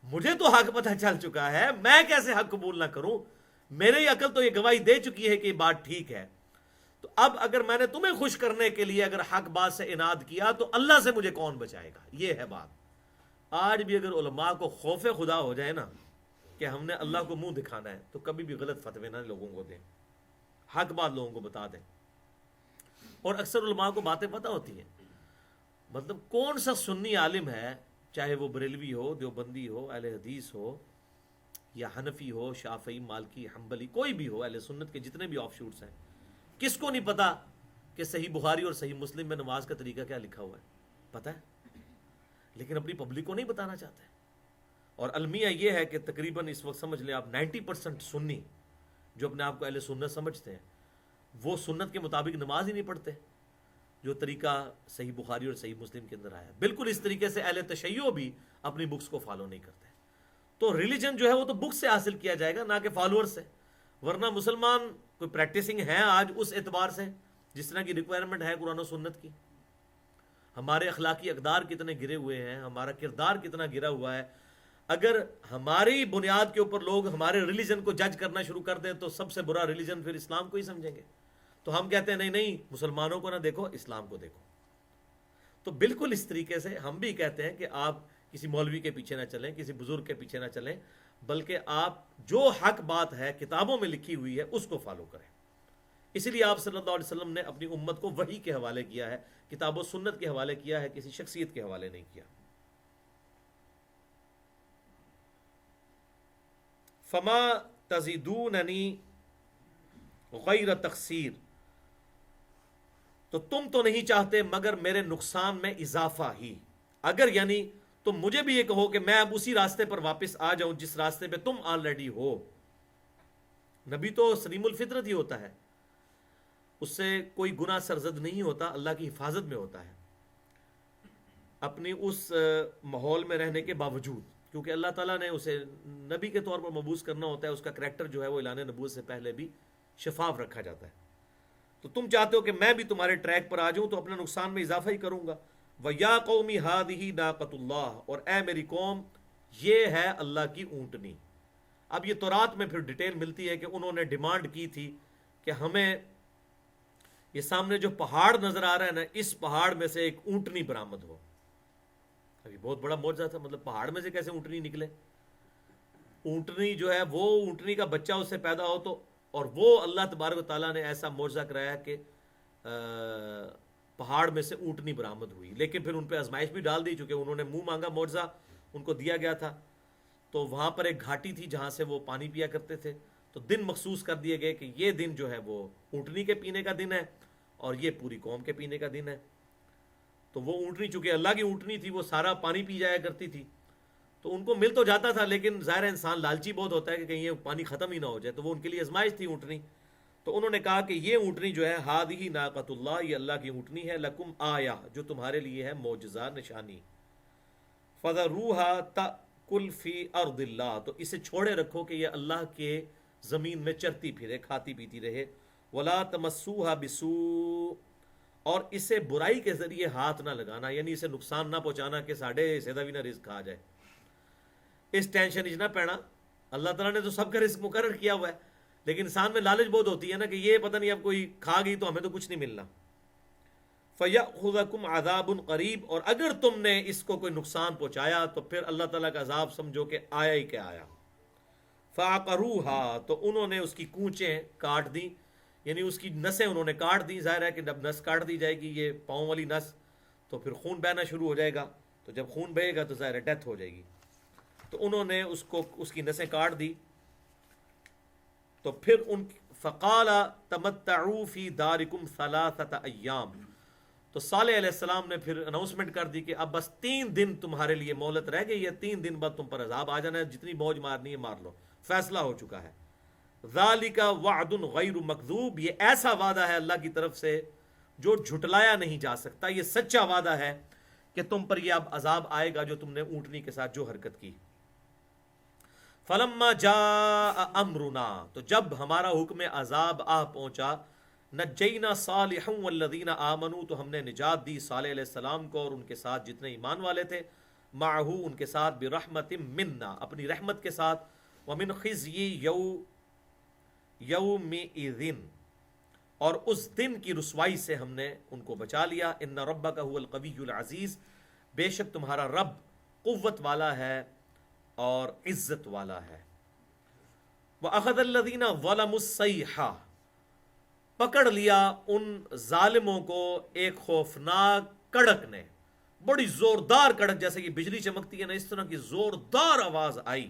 مجھے تو حق پتہ چل چکا ہے، میں کیسے حق قبول نہ کروں؟ میری عقل تو یہ گواہی دے چکی ہے کہ یہ بات ٹھیک ہے۔ تو اب اگر میں نے تمہیں خوش کرنے کے لیے اگر حق بات سے اناد کیا تو اللہ سے مجھے کون بچائے گا؟ یہ ہے بات۔ آج بھی اگر علماء کو خوف خدا ہو جائے نا کہ ہم نے اللہ کو منہ دکھانا ہے تو کبھی بھی غلط فتوے نہ لوگوں کو دیں، حق بات لوگوں کو بتا دیں۔ اور اکثر علماء کو باتیں پتہ ہوتی ہیں، مطلب کون سا سنی عالم ہے، چاہے وہ بریلوی ہو، دیوبندی ہو، اہل حدیث ہو، یا حنفی ہو، شافعی، مالکی، حنبلی، کوئی بھی ہو، اہل سنت کے جتنے بھی آف شوٹس ہیں، کس کو نہیں پتا کہ صحیح بخاری اور صحیح مسلم میں نماز کا طریقہ کیا لکھا ہوا ہے؟ پتہ ہے، لیکن اپنی پبلک کو نہیں بتانا چاہتے۔ اور المیہ یہ ہے کہ تقریباً اس وقت سمجھ لیں آپ 90% سنی جو اپنے آپ کو اہل سنت سمجھتے ہیں وہ سنت کے مطابق نماز ہی نہیں پڑھتے، جو طریقہ صحیح بخاری اور صحیح مسلم کے اندر آیا ہے۔ بالکل اس طریقے سے اہل تشیع بھی اپنی بکس کو فالو نہیں کرتے۔ تو ریلیجن جو ہے وہ تو بک سے حاصل کیا جائے گا، نہ کہ فالوور سے، ورنہ مسلمان کوئی پریکٹسنگ ہے آج اس اعتبار سے جس طرح کی ریکوائرمنٹ ہے قرآن و سنت کی؟ ہمارے اخلاقی اقدار کتنے گرے ہوئے ہیں، ہمارا کردار کتنا گرا ہوا ہے۔ اگر ہماری بنیاد کے اوپر لوگ ہمارے ریلیجن کو جج کرنا شروع کر دیں تو سب سے برا ریلیجن پھر اسلام کو ہی سمجھیں گے۔ تو ہم کہتے ہیں نہیں نہیں، مسلمانوں کو نہ دیکھو، اسلام کو دیکھو۔ تو بالکل اس طریقے سے ہم بھی کہتے ہیں کہ آپ کسی مولوی کے پیچھے نہ چلیں، کسی بزرگ کے پیچھے نہ چلیں، بلکہ آپ جو حق بات ہے کتابوں میں لکھی ہوئی ہے اس کو فالو کریں۔ اسی لیے آپ صلی اللہ علیہ وسلم نے اپنی امت کو وحی کے حوالے کیا ہے، کتاب و سنت کے حوالے کیا ہے، کسی شخصیت کے حوالے نہیں کیا۔ فما تزیدوننی غیر تقصیر، تو تم تو نہیں چاہتے مگر میرے نقصان میں اضافہ ہی۔ اگر یعنی تم مجھے بھی یہ کہو کہ میں اب اسی راستے پر واپس آ جاؤں جس راستے پہ تم آلریڈی ہو۔ نبی تو سلیم الفطرت ہی ہوتا ہے، اس سے کوئی گناہ سرزد نہیں ہوتا، اللہ کی حفاظت میں ہوتا ہے اپنی اس ماحول میں رہنے کے باوجود، کیونکہ اللہ تعالیٰ نے اسے نبی کے طور پر مبعوث کرنا ہوتا ہے، اس کا کریکٹر جو ہے وہ اعلان نبوت سے پہلے بھی شفاف رکھا جاتا ہے۔ تو تم چاہتے ہو کہ میں بھی تمہارے ٹریک پر آ جاؤں تو اپنے نقصان میں اضافہ ہی کروں گا۔ وَيَا قَوْمِ هَٰذِهِ نَاقَةُ اللَّهِ، اور اے میری قوم یہ ہے اللہ کی اونٹنی۔ اب یہ تورات میں پھر ڈیٹیل ملتی ہے کہ انہوں نے ڈیمانڈ کی تھی کہ ہمیں یہ سامنے جو پہاڑ نظر آ رہا ہے نا، اس پہاڑ میں سے ایک اونٹنی برآمد ہو۔ اب یہ بہت بڑا معجزہ تھا، مطلب پہاڑ میں سے کیسے اونٹنی نکلے؟ اونٹنی جو ہے وہ اونٹنی کا بچہ اس سے پیدا ہو تو، اور وہ اللہ تبارک و تعالیٰ نے ایسا معجزہ کرایا کہ پہاڑ میں سے اونٹنی برآمد ہوئی۔ لیکن پھر ان پہ آزمائش بھی ڈال دی، چونکہ انہوں نے منہ مانگا، معجزہ ان کو دیا گیا تھا۔ تو وہاں پر ایک گھاٹی تھی جہاں سے وہ پانی پیا کرتے تھے، تو دن مخصوص کر دیے گئے کہ یہ دن جو ہے وہ اونٹنی کے پینے کا دن ہے اور یہ پوری قوم کے پینے کا دن ہے۔ تو وہ اونٹنی چونکہ اللہ کی اونٹنی تھی، وہ سارا پانی پی جایا کرتی تھی، تو ان کو مل تو جاتا تھا، لیکن ظاہر انسان لالچی بہت ہوتا ہے کہ کہیں یہ پانی ختم ہی نہ ہو جائے، تو وہ ان کے لیے آزمائش تھی اونٹنی۔ تو انہوں نے کہا کہ یہ اونٹنی جو ہے ہادی ناقۃ اللہ، یہ اللہ کی اونٹنی ہے، لکم آیا، جو تمہارے لیے ہے معجزہ، نشانی۔ فذروھا تأکل فی ارض اللہ، تو اسے چھوڑے رکھو کہ یہ اللہ کے زمین میں چرتی پھرے، کھاتی پیتی رہے۔ ولا تمسوھا بسوء، اور اسے برائی کے ذریعے ہاتھ نہ لگانا، یعنی اسے نقصان نہ پہنچانا کہ ساڈے حصے دا بھی نہ رزق آ جائے، اس ٹینشن ہی نہ پینا۔ اللہ تعالیٰ نے تو سب کا رزق مقرر کیا ہوا ہے، لیکن انسان میں لالچ بہت ہوتی ہے نا کہ یہ پتہ نہیں اب کوئی کھا گئی تو ہمیں تو کچھ نہیں ملنا۔ فَيَأْخُذَكُمْ عَذَابٌ قریب، اور اگر تم نے اس کو کوئی نقصان پہنچایا تو پھر اللہ تعالیٰ کا عذاب سمجھو کہ آیا ہی کہ آیا۔ فَعَقَرُوهَا، تو انہوں نے اس کی کونچیں کاٹ دیں، یعنی اس کی نسیں انہوں نے کاٹ دی۔ ظاہر ہے کہ جب نس کاٹ دی جائے گی، یہ پاؤں والی نس، تو پھر خون بہنا شروع ہو جائے گا، تو جب خون بہے گا تو ظاہر ہے ڈیتھ ہو جائے گی۔ تو انہوں نے اس کی نسیں کاٹ دی، تو پھر فقال تمتعوا فی دارکم ثلاثۃ ایام، تو صالح علیہ السلام نے پھر اناؤنسمنٹ کر دی کہ اب بس 3 دن تمہارے لیے مہلت رہ گئی ہے، 3 دن بعد تم پر عذاب آ جانا ہے، جتنی موج مارنی ہے مار لو، فیصلہ ہو چکا ہے۔ ذالک وعد غیر مکذوب، یہ ایسا وعدہ ہے اللہ کی طرف سے جو جھٹلایا نہیں جا سکتا، یہ سچا وعدہ ہے کہ تم پر یہ اب عذاب آئے گا جو تم نے اونٹنی کے ساتھ جو حرکت کی۔ فلما جاء امرنا، تو جب ہمارا حکم عذاب آ پہنچا، نجینا صالحا والذین آمنوا، تو ہم نے نجات دی صالح علیہ السلام کو اور ان کے ساتھ جتنے ایمان والے تھے، معہ ان کے ساتھ، برحمت منا اپنی رحمت کے ساتھ، ومن خزی یومئذ، اور اس دن کی رسوائی سے ہم نے ان کو بچا لیا۔ ان ربک هو القوی العزیز، بے شک تمہارا رب قوت والا ہے اور عزت والا ہے۔ وَأَخَذَ الَّذِينَ ظَلَمُوا الصَّيْحَةَ، پکڑ لیا ان ظالموں کو ایک خوفناک کڑک نے، بڑی زوردار کڑک، جیسے کہ بجلی چمکتی ہے نا، اس طرح کی زوردار آواز آئی۔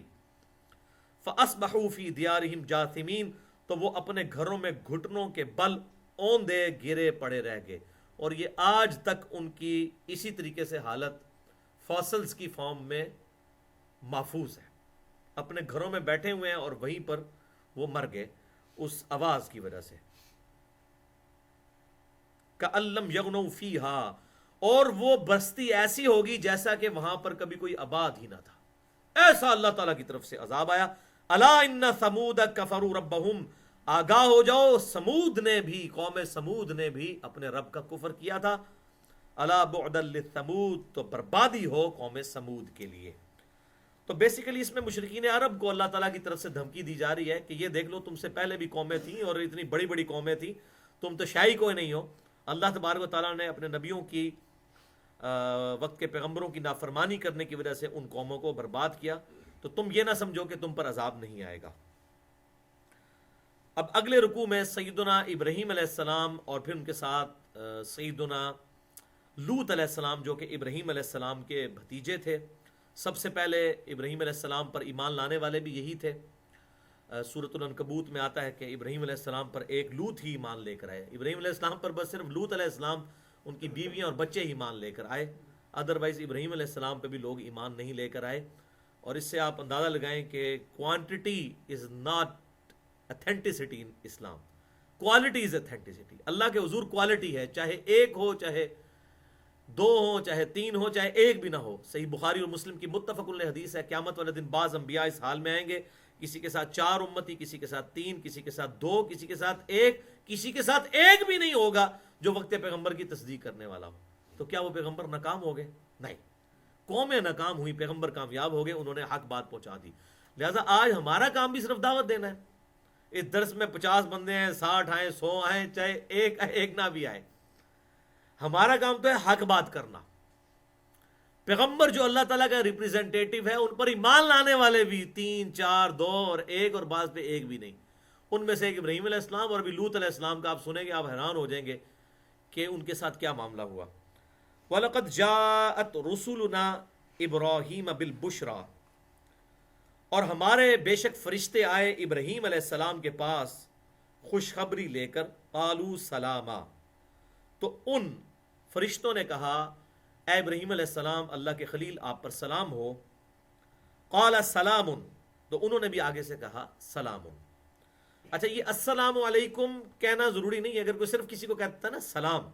فَأَصْبَحُوا فِي دِيَارِهِمْ جَاثِمِينَ، تو وہ اپنے گھروں میں گھٹنوں کے بل اوندے گرے پڑے رہ گئے، اور یہ آج تک ان کی اسی طریقے سے حالت فاسلز کی فارم میں محفوظ ہے، اپنے گھروں میں بیٹھے ہوئے ہیں اور وہیں پر وہ مر گئے اس آواز کی وجہ سے۔ کَأَن لَّمْ يَغْنَوْا فِيهَا، اور وہ بستی ایسی ہوگی جیسا کہ وہاں پر کبھی کوئی آباد ہی نہ تھا، ایسا اللہ تعالیٰ کی طرف سے عذاب آیا۔ الا ان ثمود کفروا ربهم، آگاہ ہو جاؤ، سمود نے بھی، قوم سمود نے بھی اپنے رب کا کفر کیا تھا۔ الا بعدا للثمود، تو بربادی ہو قوم سمود کے لیے۔ تو بیسیکلی اس میں مشرکین عرب کو اللہ تعالیٰ کی طرف سے دھمکی دی جا رہی ہے کہ یہ دیکھ لو، تم سے پہلے بھی قومیں تھیں اور اتنی بڑی بڑی قومیں تھیں، تم تو شاہی کوئی نہیں ہو۔ اللہ تبارک و تعالیٰ نے اپنے نبیوں کی وقت کے پیغمبروں کی نافرمانی کرنے کی وجہ سے ان قوموں کو برباد کیا، تو تم یہ نہ سمجھو کہ تم پر عذاب نہیں آئے گا۔ اب اگلے رکوع میں سیدنا ابراہیم علیہ السلام اور پھر ان کے ساتھ سیدنا لوط علیہ السلام، جو کہ ابراہیم علیہ السلام کے بھتیجے تھے، سب سے پہلے ابراہیم علیہ السلام پر ایمان لانے والے بھی یہی تھے۔ سورۃ العنکبوت میں آتا ہے کہ ابراہیم علیہ السلام پر ایک لوط ہی ایمان لے کر آئے، ابراہیم علیہ السلام پر بس صرف لوط علیہ السلام، ان کی بیویاں اور بچے ہی ایمان لے کر آئے، ادروائز ابراہیم علیہ السلام پہ بھی لوگ ایمان نہیں لے کر آئے۔ اور اس سے آپ اندازہ لگائیں کہ quantity is not authenticity in Islam, quality is authenticity. اللہ کے حضور کوالٹی ہے، چاہے ایک ہو، چاہے 2 ہو، چاہے 3 ہو، چاہے ایک بھی نہ ہو۔ صحیح بخاری اور مسلم کی متفق علیہ حدیث ہے، قیامت والے دن بعض انبیاء اس حال میں آئیں گے، کسی کے ساتھ 4 امتی، کسی کے ساتھ 3، کسی کے ساتھ 2، کسی کے ساتھ 1، کسی کے ساتھ ایک بھی نہیں ہوگا جو وقت پیغمبر کی تصدیق کرنے والا ہو۔ تو کیا وہ پیغمبر ناکام ہو گئے؟ نہیں، قومیں ناکام ہوئی، پیغمبر کامیاب ہو گئے، انہوں نے حق بات پہنچا دی۔ لہٰذا آج ہمارا کام بھی صرف دعوت دینا ہے۔ اس درس میں 50 بندے ہیں، 60 آئیں، 100 آئیں، چاہے ایک نہ بھی آئے، ہمارا کام تو ہے حق بات کرنا۔ پیغمبر جو اللہ تعالیٰ کا ریپریزنٹیٹو ہے، ان پر ایمان لانے والے بھی 3، 4، 2 اور 1، اور بعض پہ ایک بھی نہیں۔ ان میں سے ایک ابراہیم علیہ السلام اور ابھی لوط علیہ السلام کا آپ سنیں گے، آپ حیران ہو جائیں گے کہ ان کے ساتھ کیا معاملہ ہوا۔ وَلَقَدْ جَاءَتْ رُسُلُنَا إِبْرَاهِيمَ بِالْبُشْرَى، اور ہمارے بے شک فرشتے آئے ابراہیم علیہ السلام کے پاس خوشخبری لے کر، قالوا سلاما، تو ان فرشتوں نے کہا اے ابراہیم علیہ السلام، اللہ کے خلیل آپ پر سلام ہو۔ قال سلام، تو انہوں نے بھی آگے سے کہا سلام۔ اچھا، یہ السلام علیکم کہنا ضروری نہیں ہے، اگر کوئی صرف کسی کو کہتا ہے نا سلام،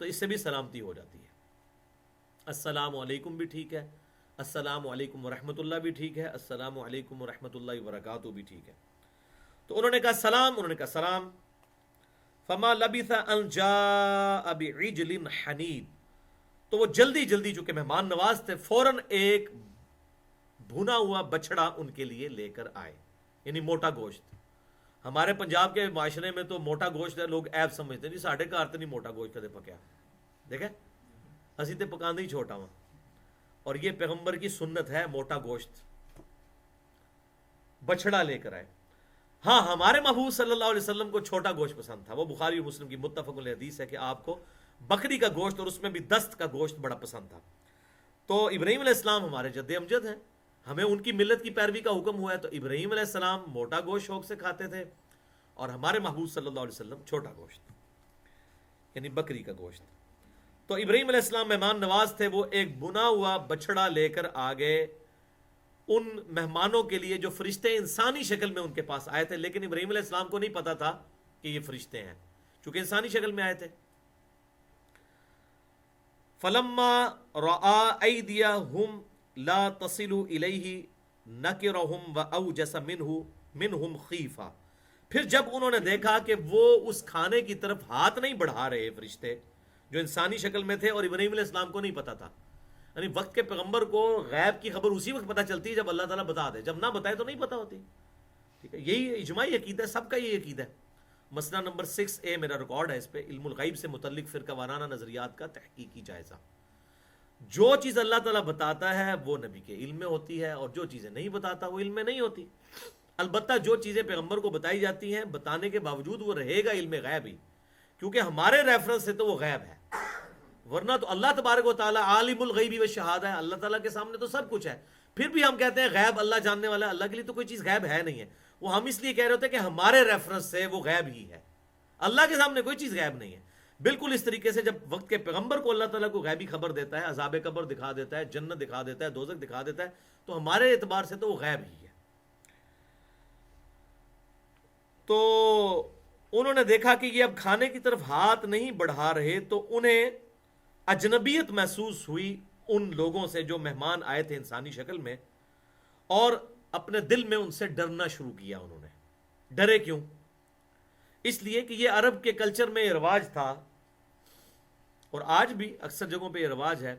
تو اس سے بھی سلامتی ہو جاتی ہے۔ السلام علیکم بھی ٹھیک ہے، السلام علیکم ورحمۃ اللہ بھی ٹھیک ہے، السلام علیکم ورحمۃ اللہ وبرکاتہ بھی ٹھیک ہے۔ تو انہوں نے کہا سلام، انہوں نے کہا سلام۔ فما لبث ان جاء بعجل حنید، تو وہ جلدی جلدی چونکہ مہمان نواز تھے فوراً ایک بھونا ہوا بچڑا ان کے لیے لے کر آئے، یعنی موٹا گوشت۔ ہمارے پنجاب کے معاشرے میں تو موٹا گوشت ہے لوگ عیب سمجھتے ہیں، جی ساڈے گھر تو نہیں موٹا گوشت کدے پکیا، دیکھیں اسی تے پکاندے ہی چھوٹا ہوا، اور یہ پیغمبر کی سنت ہے موٹا گوشت، بچڑا لے کر آئے۔ ہاں ہمارے محبوب صلی اللہ علیہ وسلم کو چھوٹا گوشت پسند تھا، وہ بخاری اور مسلم کی متفق علیہ حدیث ہے کہ آپ کو بکری کا گوشت اور اس میں بھی دست کا گوشت بڑا پسند تھا۔ تو ابراہیم علیہ السلام ہمارے جد امجد ہیں، ہمیں ان کی ملت کی پیروی کا حکم ہوا ہے، تو ابراہیم علیہ السلام موٹا گوشت شوق سے کھاتے تھے اور ہمارے محبوب صلی اللہ علیہ وسلم چھوٹا گوشت یعنی بکری کا گوشت۔ تو ابراہیم علیہ السلام مہمان نواز تھے، وہ ایک بنا ہوا بچڑا لے کر آگے ان مہمانوں کے لیے جو فرشتے انسانی شکل میں ان کے پاس آئے تھے، لیکن ابراہیم علیہ السلام کو نہیں پتا تھا کہ یہ فرشتے ہیں چونکہ انسانی شکل میں آئے تھے۔ فَلَمَّا رَآ أَيْدِيَهُمْ لَا تَصِلُ إِلَيْهِ نَكِرَهُمْ وَأَوْجَسَ مِنْهُمْ خِيفَةً، پھر جب انہوں نے دیکھا کہ وہ اس کھانے کی طرف ہاتھ نہیں بڑھا رہے فرشتے جو انسانی شکل میں تھے، اور ابراہیم علیہ السلام کو نہیں پتا تھا، یعنی وقت کے پیغمبر کو غیب کی خبر اسی وقت پتہ چلتی ہے جب اللہ تعالیٰ بتا دے، جب نہ بتائے تو نہیں پتہ ہوتی، ٹھیک ہے، یہی اجماعی عقیدہ ہے، سب کا یہ عقیدہ ہے۔ مسئلہ نمبر 6A میرا ریکارڈ ہے، اس پہ علم الغیب سے متعلق فرقہ وارانہ نظریات کا تحقیقی جائزہ۔ جو چیز اللہ تعالیٰ بتاتا ہے وہ نبی کے علم میں ہوتی ہے، اور جو چیزیں نہیں بتاتا وہ علم میں نہیں ہوتی۔ البتہ جو چیزیں پیغمبر کو بتائی جاتی ہیں بتانے کے باوجود وہ رہے گا علم غیب ہی، کیونکہ ہمارے ریفرنس سے تو وہ غیب ہے، ورنہ تو اللہ تبارک و تعالیٰ عالم الغیب و شہادہ ہے، اللہ تعالیٰ کے سامنے تو سب کچھ ہے۔ پھر بھی ہم کہتے ہیں غیب اللہ جاننے والا ہے، اللہ کے لیے تو کوئی چیز غیب ہے نہیں ہے، وہ ہم اس لیے کہہ رہے ہوتے ہیں کہ ہمارے ریفرنس سے وہ غیب ہی ہے، اللہ کے سامنے کوئی چیز غیب نہیں ہے۔ بالکل اس طریقے سے جب وقت کے پیغمبر کو اللہ تعالیٰ کو غیبی خبر دیتا ہے، عذاب قبر دکھا دیتا ہے، جنت دکھا دیتا ہے، دوزخ دکھا دیتا ہے، تو ہمارے اعتبار سے تو وہ غیب ہی ہے۔ تو انہوں نے دیکھا کہ یہ اب کھانے کی طرف ہاتھ نہیں بڑھا رہے، تو انہیں اجنبیت محسوس ہوئی ان لوگوں سے جو مہمان آئے تھے انسانی شکل میں، اور اپنے دل میں ان سے ڈرنا شروع کیا۔ انہوں نے ڈرے کیوں؟ اس لیے کہ یہ عرب کے کلچر میں یہ رواج تھا، اور آج بھی اکثر جگہوں پہ یہ رواج ہے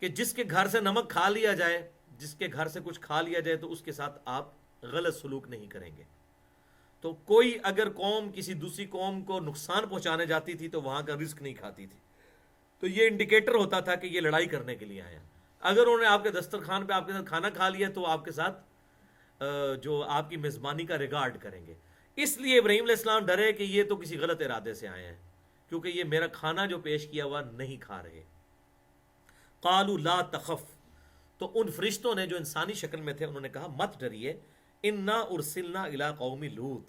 کہ جس کے گھر سے نمک کھا لیا جائے، جس کے گھر سے کچھ کھا لیا جائے تو اس کے ساتھ آپ غلط سلوک نہیں کریں گے۔ تو کوئی اگر قوم کسی دوسری قوم کو نقصان پہنچانے جاتی تھی تو وہاں کا رزق نہیں کھاتی تھی، تو یہ انڈیکیٹر ہوتا تھا کہ یہ لڑائی کرنے کے لیے آئے ہیں۔ اگر انہوں نے آپ کے دسترخوان پہ آپ کے ساتھ کھانا کھا لیا تو آپ کے ساتھ جو آپ کی میزبانی کا ریگارڈ کریں گے۔ اس لیے ابراہیم علیہ السلام ڈرے کہ یہ تو کسی غلط ارادے سے آئے ہیں، کیونکہ یہ میرا کھانا جو پیش کیا ہوا نہیں کھا رہے۔ قالوا لا تخف، تو ان فرشتوں نے جو انسانی شکل میں تھے انہوں نے کہا مت ڈریے، انا ارسلنا الی قوم لوط،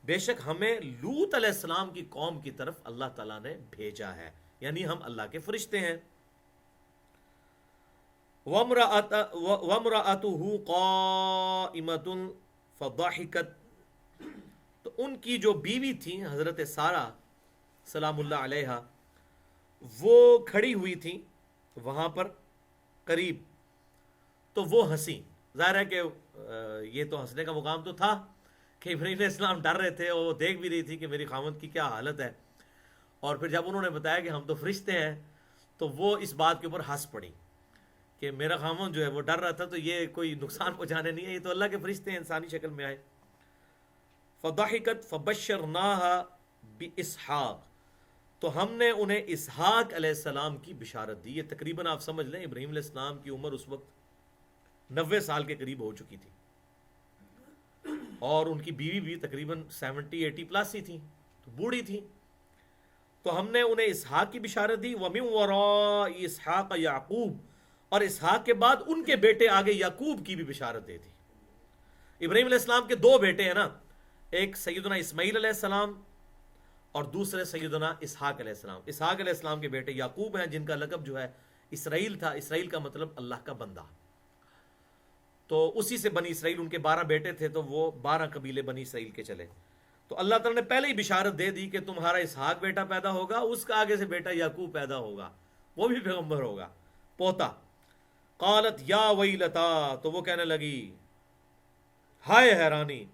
بے شک ہمیں لوط علیہ السلام کی قوم کی طرف اللہ تعالیٰ نے بھیجا ہے، یعنی ہم اللہ کے فرشتے ہیں۔ وَامْرَأَتُهُ قَائِمَةٌ فَضَحِكَتْ، تو ان کی جو بیوی تھی حضرت سارہ سلام اللہ علیہا، وہ کھڑی ہوئی تھی وہاں پر قریب، تو وہ ہنسی۔ ظاہر ہے کہ یہ تو ہنسنے کا مقام تو تھا کہ ابراہیم علیہ السلام ڈر رہے تھے، اور وہ دیکھ بھی رہی تھی کہ میری خاوند کی کیا حالت ہے، اور پھر جب انہوں نے بتایا کہ ہم تو فرشتے ہیں تو وہ اس بات کے اوپر ہنس پڑی کہ میرا خاوند جو ہے وہ ڈر رہا تھا، تو یہ کوئی نقصان پہنچانے نہیں ہے، یہ تو اللہ کے فرشتے ہیں انسانی شکل میں آئے۔ فضحکت فبشرناها باسحاق، تو ہم نے انہیں اسحاق علیہ السلام کی بشارت دی۔ یہ تقریباً آپ سمجھ لیں ابراہیم علیہ السلام کی عمر اس وقت 90 سال کے قریب ہو چکی تھی، اور ان کی بیوی بھی تقریباً 70-80 پلس ہی تھی، تو بوڑھی تھی۔ تو ہم نے انہیں اسحاق کی بشارت دی، وَمِن وَرَاءِ اسحاق یعقوب، اور اسحاق کے بعد ان کے بیٹے آگے یعقوب کی بھی بشارت دے دی۔ ابراہیم علیہ السلام کے 2 بیٹے ہیں نا، ایک سیدنا اسماعیل علیہ السلام اور دوسرے سیدنا اسحاق علیہ السلام۔ اسحاق علیہ السلام کے بیٹے یعقوب ہیں، جن کا لقب جو ہے اسرائیل تھا، اسرائیل کا مطلب اللہ کا بندہ، تو اسی سے بنی اسرائیل، ان کے 12 بیٹے تھے تو وہ 12 قبیلے بنی اسرائیل کے چلے۔ تو اللہ تعالیٰ نے پہلے ہی بشارت دے دی کہ تمہارا اسحاق بیٹا پیدا ہوگا، اس کا آگے سے بیٹا یعقوب پیدا ہوگا، وہ بھی پیغمبر ہوگا، پوتا۔ قالت یا ویلتا، تو وہ کہنے لگی ہائے حیرانی،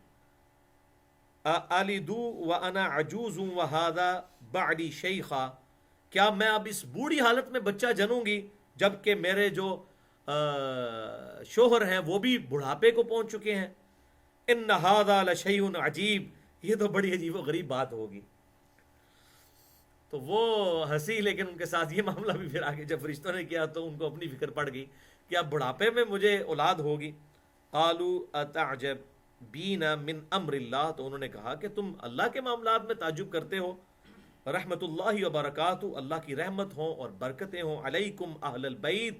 اَأَلِدُ وَأَنَا عَجُوزٌ وَهَذَا بَعْدِي شَيْخًا، کیا میں اب اس بوڑھی حالت میں بچہ جنوں گی جبکہ میرے جو شوہر ہیں وہ بھی بڑھاپے کو پہنچ چکے ہیں. ان هذا لشیء عجیب، یہ تو بڑی عجیب و غریب بات ہوگی. تو وہ ہنسی، لیکن ان کے ساتھ یہ معاملہ بھی پھر آگے جب فرشتوں نے کیا تو ان کو اپنی فکر پڑ گئی کہ اب بڑھاپے میں مجھے اولاد ہوگی. قالوا اتعجبین من امر اللہ، تو انہوں نے کہا کہ تم اللہ کے معاملات میں تعجب کرتے ہو. رحمت اللہ وبرکاتہ، اللہ کی رحمت ہوں اور برکتیں ہوں. علیکم اہل البیت،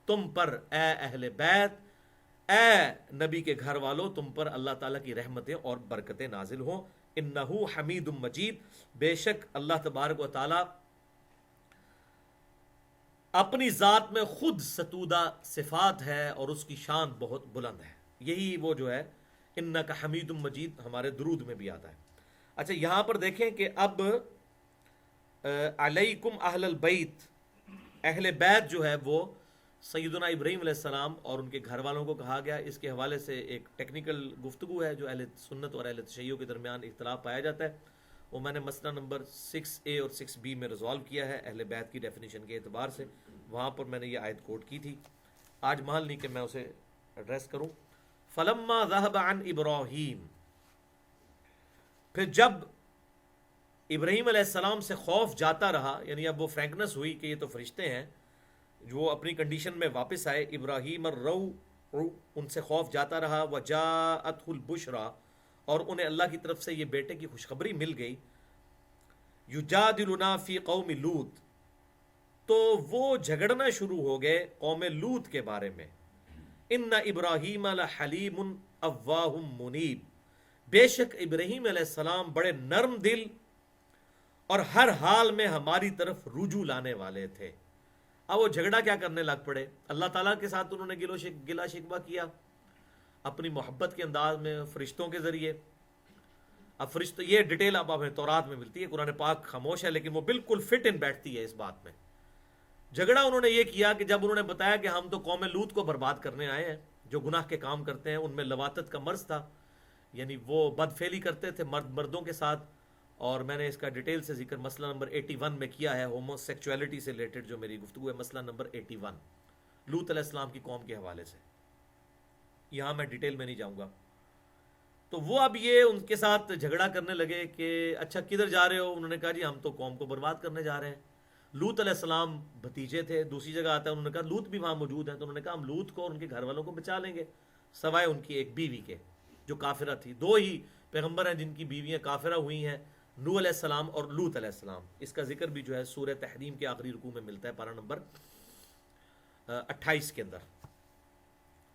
تم پر اے اہل بیت، اے نبی کے گھر والوں، تم پر اللہ تعالیٰ کی رحمتیں اور برکتیں نازل ہوں. انہو حمید مجید، بے شک اللہ تبارک و تعالیٰ اپنی ذات میں خود ستودہ صفات ہے اور اس کی شان بہت بلند ہے. یہی وہ جو ہے انکا حمید مجید ہمارے درود میں بھی آتا ہے. اچھا یہاں پر دیکھیں کہ اب علیکم اہل البیت، اہل بیت جو ہے وہ سیدنا ابراہیم علیہ السلام اور ان کے گھر والوں کو کہا گیا. اس کے حوالے سے ایک ٹیکنیکل گفتگو ہے جو اہل سنت اور اہل تشیع کے درمیان اختلاف پایا جاتا ہے، وہ میں نے مسئلہ نمبر 6A اور 6B میں ریزالو کیا ہے اہل بیت کی ڈیفینیشن کے اعتبار سے. وہاں پر میں نے یہ آیت کوٹ کی تھی، آج محل نہیں کہ میں اسے ایڈریس کروں. فلما ذهب عن ابراہیم، پھر جب ابراہیم علیہ السلام سے خوف جاتا رہا، یعنی اب وہ فرینکنس ہوئی کہ یہ تو فرشتے ہیں، جو اپنی کنڈیشن میں واپس آئے. ابراہیم الرو، ان سے خوف جاتا رہا. وجاءته البشرا، اور انہیں اللہ کی طرف سے یہ بیٹے کی خوشخبری مل گئی. یجادلنا فی قوم لوط، تو وہ جھگڑنا شروع ہو گئے قوم لوط کے بارے میں. ان ابراہیم لحلیم اواہ منیب، بے شک ابراہیم علیہ السلام بڑے نرم دل اور ہر حال میں ہماری طرف رجوع لانے والے تھے. اب وہ جھگڑا کیا کرنے لگ پڑے؟ اللہ تعالیٰ کے ساتھ انہوں نے گلا شکوہ کیا اپنی محبت کے انداز میں فرشتوں کے ذریعے. اب فرشتوں، یہ ڈیٹیل اب ہمیں تورات میں ملتی ہے، قرآن پاک خاموش ہے لیکن وہ بالکل فٹ ان بیٹھتی ہے اس بات میں. جھگڑا انہوں نے یہ کیا کہ جب انہوں نے بتایا کہ ہم تو قوم لوط کو برباد کرنے آئے ہیں، جو گناہ کے کام کرتے ہیں، ان میں لواطت کا مرض تھا، یعنی وہ بدفعلی کرتے تھے مردوں کے ساتھ. اور میں نے اس کا ڈیٹیل سے ذکر مسئلہ نمبر 81 میں کیا ہے، ہومو سیکچویلٹی سے ریلیٹڈ جو میری گفتگو ہے، مسئلہ نمبر 81 لوط علیہ السلام کی قوم کے حوالے سے. یہاں میں ڈیٹیل میں نہیں جاؤں گا. تو وہ اب یہ ان کے ساتھ جھگڑا کرنے لگے کہ اچھا کدھر جا رہے ہو؟ انہوں نے کہا جی ہم تو قوم کو برباد کرنے جا رہے ہیں. لوط علیہ السلام بھتیجے تھے، دوسری جگہ آتا ہے انہوں نے کہا لوط بھی وہاں موجود ہیں، تو انہوں نے کہا ہم لوط کو اور ان کے گھر والوں کو بچا لیں گے سوائے ان کی ایک بیوی کے جو کافرہ تھی. دو ہی پیغمبر ہیں جن کی بیویاں کافرہ ہوئی ہیں، نوح علیہ السلام اور لوط علیہ السلام. اس کا ذکر بھی جو ہے سورہ تحریم کے آخری رکوع میں ملتا ہے، پارہ نمبر 28 کے اندر.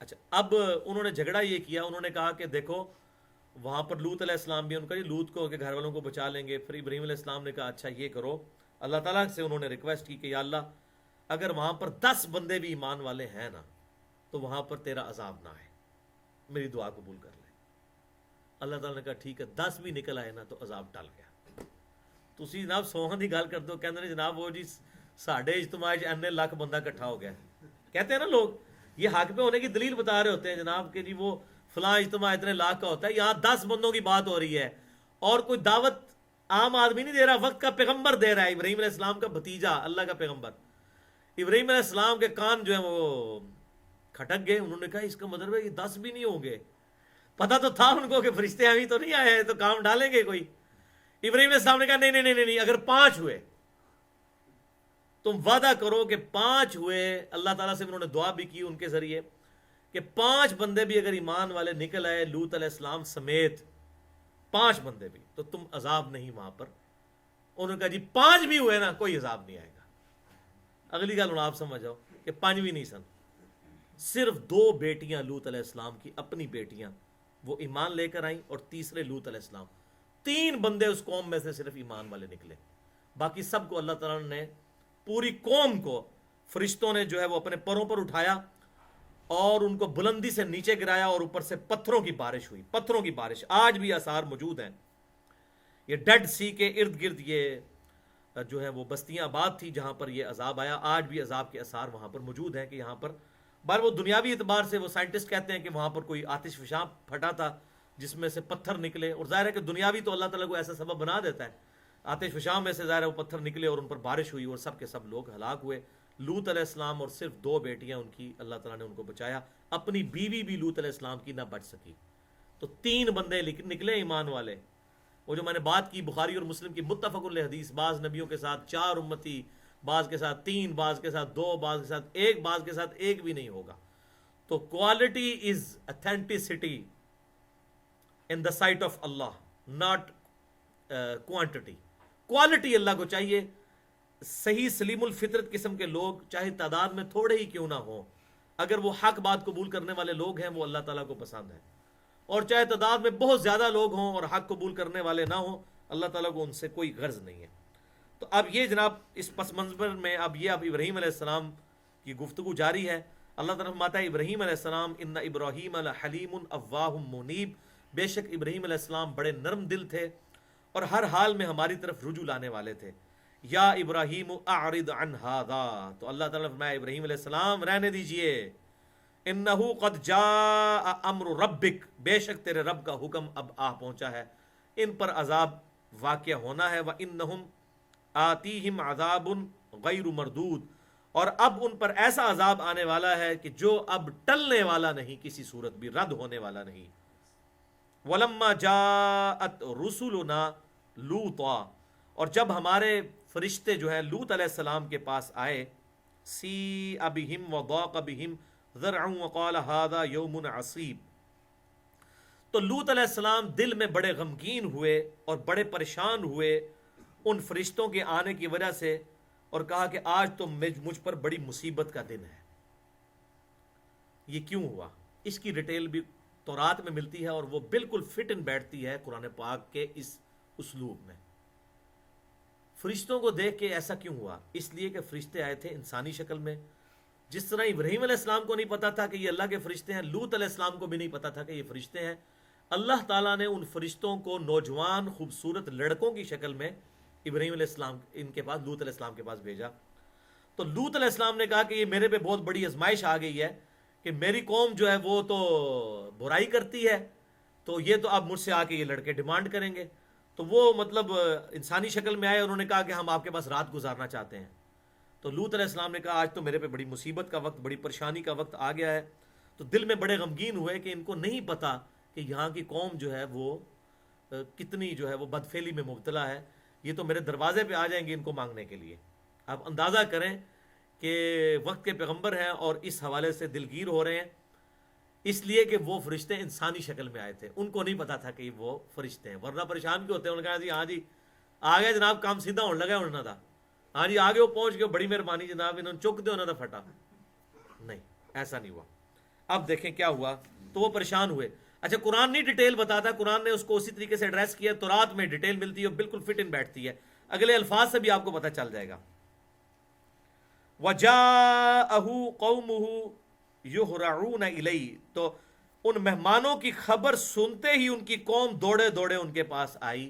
اچھا اب انہوں نے جھگڑا یہ کیا، انہوں نے کہا کہ دیکھو وہاں پر لوط علیہ السلام بھی، ان کا جی لوط کو کے گھر والوں کو بچا لیں گے. پھر ابراہیم علیہ السلام نے کہا اچھا یہ کرو، اللہ تعالیٰ سے انہوں نے ریکویسٹ کی کہ یا اللہ اگر وہاں پر 10 بندے بھی ایمان والے ہیں نا تو وہاں پر تیرا عذاب نہ آئے، میری دعا قبول کر لے. اللہ تعالیٰ نے کہا ٹھیک ہے، 10 بھی نکل آئے نا تو عذاب ٹل گیا. تسی جناب سوہاں دی گل کرتے ہو، کہتے ہیں جناب وہ جی ساڑھے اجتماع اننے لاکھ بندہ کٹھا ہو گیا. کہتے ہیں نا لوگ، یہ حق پہ ہونے کی دلیل بتا رہے ہوتے ہیں جناب کہ جی وہ فلاں اجتماع اتنے لاکھ کا ہوتا ہے، یہاں 10 بندوں کی بات ہو رہی ہے اور کوئی دعوت عام آدمی نہیں دے رہا، وقت کا پیغمبر دے رہا ہے، ابراہیم علیہ السلام کا بھتیجا، اللہ کا پیغمبر. ابراہیم علیہ السلام کے کان جو ہیں وہ کھٹک گئے. انہوں نے کہا اس کا مطلب ہے یہ 10 بھی نہیں ہوں گے. پتہ تو تھا ان کو کہ فرشتے ابھی تو نہیں آئے ہیں تو کام ڈالیں گے کوئی. ابراہیم علیہ السلام نے کہا نہیں نہیں نہیں نہیں، اگر 5 ہوئے تم وعدہ کرو کہ 5 ہوئے. اللہ تعالیٰ سے انہوں نے دعا بھی کی ان کے ذریعے کہ 5 بندے بھی اگر ایمان والے نکل آئے لوط علیہ السلام سمیت 5 بندے بھی، تو تم عذاب نہیں وہاں پر. انہوں نے کہا جی 5 بھی ہوئے نا کوئی عذاب نہیں آئے گا. اگلی گل آپ سمجھ جاؤ کہ 5 بھی نہیں سن، صرف 2 بیٹیاں لوط علیہ السلام کی اپنی بیٹیاں وہ ایمان لے کر آئیں، اور تیسرے لوط علیہ السلام. 3 بندے اس قوم میں سے صرف ایمان والے نکلے، باقی سب کو اللہ تعالیٰ نے پوری قوم کو فرشتوں نے جو ہے وہ اپنے پروں پر اٹھایا اور ان کو بلندی سے نیچے گرایا اور اوپر سے پتھروں کی بارش ہوئی. پتھروں کی بارش آج بھی آثار موجود ہیں. یہ ڈیڈ سی کے ارد گرد یہ جو ہے وہ بستیاں آباد تھی جہاں پر یہ عذاب آیا. آج بھی عذاب کے آثار وہاں پر موجود ہیں کہ یہاں پر بار وہ دنیاوی اعتبار سے وہ سائنٹسٹ کہتے ہیں کہ وہاں پر کوئی آتش فشاں پھٹا تھا جس میں سے پتھر نکلے، اور ظاہر ہے کہ دنیاوی تو اللہ تعالیٰ کو ایسا سبب بنا دیتا ہے، آتش فشاں میں سے ظاہر ہے وہ پتھر نکلے اور ان پر بارش ہوئی اور سب کے سب لوگ ہلاک ہوئے۔ لوط علیہ السلام اور صرف 2 بیٹیاں ان کی، اللہ تعالیٰ نے ان کو بچایا، اپنی بیوی بھی لوط علیہ السلام کی نہ بچ سکی۔ تو 3 بندے نکلے ایمان والے۔ وہ جو میں نے بات کی بخاری اور مسلم کی متفق علیہ حدیث، بعض نبیوں کے ساتھ 4 امتی، بعض کے ساتھ 3، بعض کے ساتھ 2، بعض کے ساتھ 1، بعض کے ساتھ 1 بھی نہیں ہوگا۔ تو quality is authenticity in the sight of اللہ، ناٹ کوانٹٹی۔ کوالٹی اللہ کو چاہیے۔ صحیح سلیم الفطرت قسم کے لوگ چاہے تعداد میں تھوڑے ہی کیوں نہ ہوں، اگر وہ حق بات قبول کرنے والے لوگ ہیں وہ اللہ تعالیٰ کو پسند ہے، اور چاہے تعداد میں بہت زیادہ لوگ ہوں اور حق قبول کرنے والے نہ ہوں، اللہ تعالیٰ کو ان سے کوئی غرض نہیں ہے۔ تو اب یہ جناب اس پس منظر میں اب ابراہیم علیہ السلام کی گفتگو جاری ہے۔ اللہ تعالیٰ فرماتا ہے ابراہیم علیہ السلام ان ابراہیم لحلیم اواہ منیب، بے شک ابراہیم علیہ السلام بڑے نرم دل تھے اور ہر حال میں ہماری طرف رجوع لانے والے تھے۔ یا ابراہیم اعرض عن ھذا، تو اللہ تعالیٰ نے فرمایا ابراہیم علیہ السلام رہنے دیجئے، انہو قد جاء امر ربک، بے شک تیرے رب کا حکم اب آ پہنچا ہے، ان پر عذاب واقع ہونا ہے، وانہم آتیہم عذاب غیر مردود، اور اب ان پر ایسا عذاب آنے والا ہے کہ جو اب ٹلنے والا نہیں، کسی صورت بھی رد ہونے والا نہیں۔ وَلَمَّا جَاءَتْ رُسُلُنَا لُوطًا، اور جب ہمارے فرشتے جو ہیں لوط علیہ السلام کے پاس آئے، سِیءَ بِهِمْ وَضَاقَ بِهِمْ ذَرْعٌ وَقَالَ هَذَا يَوْمٌ عَصِیب، تو لوط علیہ السلام دل میں بڑے غمگین ہوئے اور بڑے پریشان ہوئے ان فرشتوں کے آنے کی وجہ سے، اور کہا کہ آج تو مجھ پر بڑی مصیبت کا دن ہے۔ یہ کیوں ہوا؟ اس کی ڈیٹیل بھی تورات میں ملتی ہے اور وہ بالکل فٹ ان بیٹھتی ہے قرآن پاک کے اس اسلوب میں۔ فرشتوں کو دیکھ کے ایسا کیوں ہوا؟ اس لیے کہ فرشتے آئے تھے انسانی شکل میں، جس طرح ابراہیم علیہ السلام کو نہیں پتا تھا کہ یہ اللہ کے فرشتے ہیں، لوط علیہ السلام کو بھی نہیں پتا تھا کہ یہ فرشتے ہیں۔ اللہ تعالیٰ نے ان فرشتوں کو نوجوان خوبصورت لڑکوں کی شکل میں ابراہیم علیہ السلام ان کے پاس، لوط علیہ السلام کے پاس بھیجا۔ تو لوط علیہ السلام نے کہا کہ یہ میرے پہ بہت بڑی آزمائش آ گئی ہے کہ میری قوم جو ہے وہ تو برائی کرتی ہے، تو یہ تو اب مجھ سے آ کے یہ لڑکے ڈیمانڈ کریں گے۔ تو وہ مطلب انسانی شکل میں آئے، انہوں نے کہا کہ ہم آپ کے پاس رات گزارنا چاہتے ہیں۔ تو لوط علیہ السلام نے کہا آج تو میرے پہ بڑی مصیبت کا وقت، بڑی پریشانی کا وقت آ گیا ہے۔ تو دل میں بڑے غمگین ہوئے کہ ان کو نہیں پتا کہ یہاں کی قوم جو ہے وہ کتنی جو ہے وہ بدفعلی میں مبتلا ہے، یہ تو میرے دروازے پہ آ جائیں گے ان کو مانگنے کے لیے۔ آپ اندازہ کریں کہ وقت کے پیغمبر ہیں اور اس حوالے سے دلگیر ہو رہے ہیں، اس لیے کہ وہ فرشتے انسانی شکل میں آئے تھے، ان کو نہیں پتا تھا کہ وہ فرشتے ہیں، ورنہ پریشان کیوں ہوتے ہیں؟ انہوں نے کہا جی ہاں جی آ گیا جناب، کام سیدھا ہونے لگا ہونا تھا، ہاں جی آگے وہ پہنچ گئے، بڑی مہربانی جناب، انہوں نے چک دے ہونا تھا پھٹا۔ نہیں، ایسا نہیں ہوا۔ اب دیکھیں کیا ہوا، تو وہ پریشان ہوئے۔ اچھا قرآن نہیں ڈیٹیل بتاتا، قرآن نے اس کو اسی طریقے سے ایڈریس کیا، تورات میں ڈیٹیل ملتی ہے، بالکل فٹ ان بیٹھتی ہے، اگلے الفاظ سے بھی آپ کو پتہ چل جائے گا۔ وَجَاءَهُ قَوْمُهُ يُهْرَعُونَ إِلَيْهِ، تو ان مہمانوں کی خبر سنتے ہی ان کی قوم دوڑے دوڑے ان کے پاس آئی۔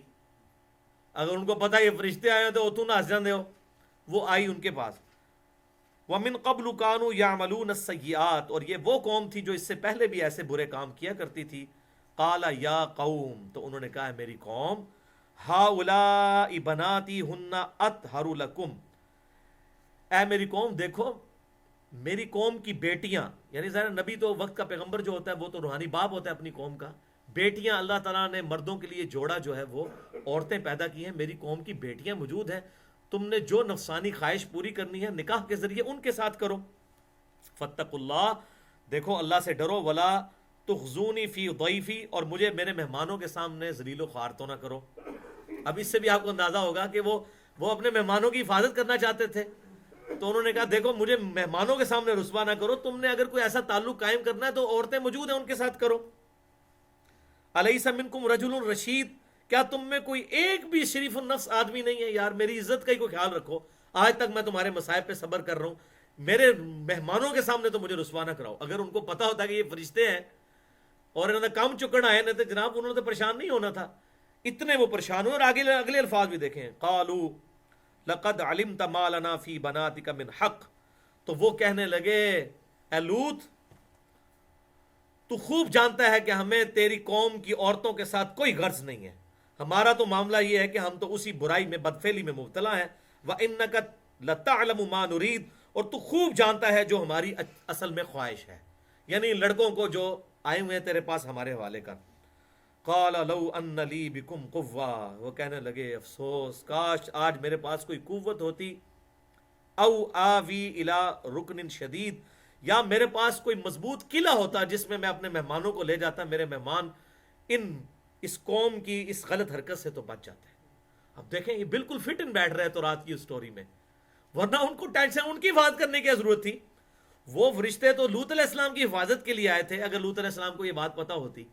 اگر ان کو پتا یہ فرشتے آئے تو تو نہ ہنس جاندے ہو، وہ آئی ان کے پاس۔ وَمِن قَبْلُ كَانُوا يَعْمَلُونَ السَّيِّئَاتِ، اور یہ وہ قوم تھی جو اس سے پہلے بھی ایسے برے کام کیا کرتی تھی۔ قَالَ يَا قَوْم، تو انہوں نے کہا ہے میری قوم، هَؤُلَاءِ بَنَاتِي هُنَّ أَطْهَرُ لَكُمْ، اے میری قوم دیکھو میری قوم کی بیٹیاں، یعنی ظاہر نبی تو وقت کا پیغمبر جو ہوتا ہے وہ تو روحانی باپ ہوتا ہے اپنی قوم کا، بیٹیاں اللہ تعالیٰ نے مردوں کے لیے جوڑا جو ہے وہ عورتیں پیدا کی ہیں، میری قوم کی بیٹیاں موجود ہیں، تم نے جو نفسانی خواہش پوری کرنی ہے نکاح کے ذریعے ان کے ساتھ کرو۔ فاتقوا اللہ، دیکھو اللہ سے ڈرو، ولا تخزونی فی ضیفی، اور مجھے میرے مہمانوں کے سامنے ذلیل و خوار تو نہ کرو۔ اب اس سے بھی آپ کو اندازہ ہوگا کہ وہ اپنے مہمانوں کی حفاظت کرنا چاہتے تھے، تو انہوں نے کہا دیکھو مجھے مہمانوں کے سامنے رسوا نہ کرو، تم نے اگر کوئی ایسا تعلق قائم کرنا ہے تو عورتیں موجود ہیں ان کے ساتھ کرو۔ الیس منکم رجل رشید، کیا تم میں کوئی ایک بھی شریف النفس آدمی نہیں ہے؟ یار میری عزت کا ہی کوئی خیال رکھو، آج تک میں تمہارے مصائب پہ صبر کر رہا ہوں، میرے مہمانوں کے سامنے تو مجھے رسوا نہ کراؤ۔ اگر ان کو پتا ہوتا کہ یہ فرشتے ہیں اور انہوں نے کام چکن آئے نہ تو جناب انہوں نے تو پریشان نہیں ہونا تھا، اتنے وہ پریشان ہوئے۔ اور آگے اگلے الفاظ بھی دیکھیں، قالوا لقد علمت ما لنا فی بناتک من حق، تو وہ کہنے لگے اے لوط تو خوب جانتا ہے کہ ہمیں تیری قوم کی عورتوں کے ساتھ کوئی غرض نہیں ہے، ہمارا تو معاملہ یہ ہے کہ ہم تو اسی برائی میں، بدفعلی میں مبتلا ہیں۔ وَإِنَّكَ لَتَعْلَمُ مَا نُرِيدُ، اور تو خوب جانتا ہے جو ہماری اصل میں خواہش ہے، یعنی لڑکوں کو جو آئے ہوئے ہیں تیرے پاس ہمارے حوالے کر۔ قَالَ لَوْ أَنَّ لِي بِكُمْ قُوَّةً، وہ کہنے لگے افسوس کاش آج میرے پاس کوئی قوت ہوتی، او آوی الی رکن شدید، یا میرے پاس کوئی مضبوط قلعہ ہوتا جس میں اپنے مہمانوں کو لے جاتا، میرے مہمان اس قوم کی اس غلط حرکت سے تو بچ جاتے ہیں۔ اب دیکھیں یہ بالکل فٹ ان بیٹھ رہے تو رات کی سٹوری میں، ورنہ ان کو ٹینشن، ان کی حفاظت کرنے کی ضرورت تھی۔ وہ فرشتے تو لوط علیہ السلام کی حفاظت کے لیے آئے تھے، اگر لوط علیہ السلام کو یہ بات پتہ ہوتی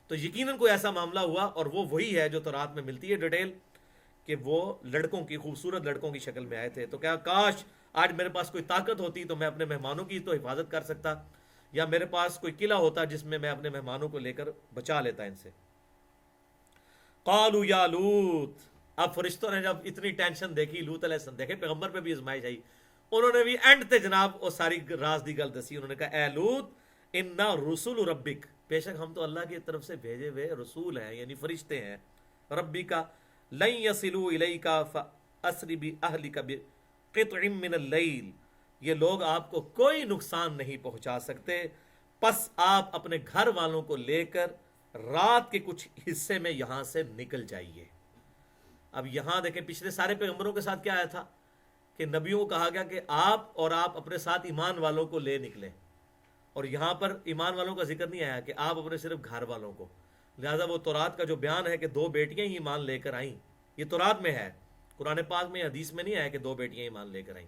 تو یقیناً کوئی ایسا معاملہ ہوا، اور وہ وہی ہے جو تو رات میں ملتی ہے ڈیٹیل، کہ وہ لڑکوں کی، خوبصورت لڑکوں کی شکل میں آئے تھے۔ تو کیا کاش آج میرے پاس کوئی طاقت ہوتی تو میں اپنے مہمانوں کی تو حفاظت کر سکتا، یا میرے پاس کوئی قلعہ ہوتا جس میں اپنے مہمانوں کو لے کر بچا لیتا ان سے۔ قالوا یا لوط، اب فرشتوں نے جب اتنی ٹینشن دیکھی، لوط علیہ السلام دیکھے پیغمبر پہ بھی آزمائش آئی، انہوں نے بھی اینڈ تے جناب وہ ساری راز دی گل دسی۔ انہوں نے کہا اے لوط انا رسول ربک، بے شک ہم تو اللہ کی طرف سے بھیجے ہوئے رسول ہیں، یعنی فرشتے ہیں، ربی کا، لن یصلوا الیک فاسر باہلک بقطع من اللیل، یہ لوگ آپ کو کوئی نقصان نہیں پہنچا سکتے، پس آپ اپنے گھر والوں کو لے کر رات کے کچھ حصے میں یہاں سے نکل جائیے۔ اب یہاں دیکھیں پچھلے سارے پیغمبروں کے ساتھ کیا آیا تھا کہ نبیوں کو کہا گیا کہ آپ اپنے ساتھ ایمان والوں کو لے نکلیں، اور یہاں پر ایمان والوں کا ذکر نہیں آیا کہ آپ اپنے صرف گھر والوں کو، لہذا وہ تورات کا جو بیان ہے کہ 2 بیٹیاں ہی ایمان لے کر آئیں، یہ تورات میں ہے، قرآن پاک میں حدیث میں نہیں آیا کہ 2 بیٹیاں ایمان لے کر آئیں۔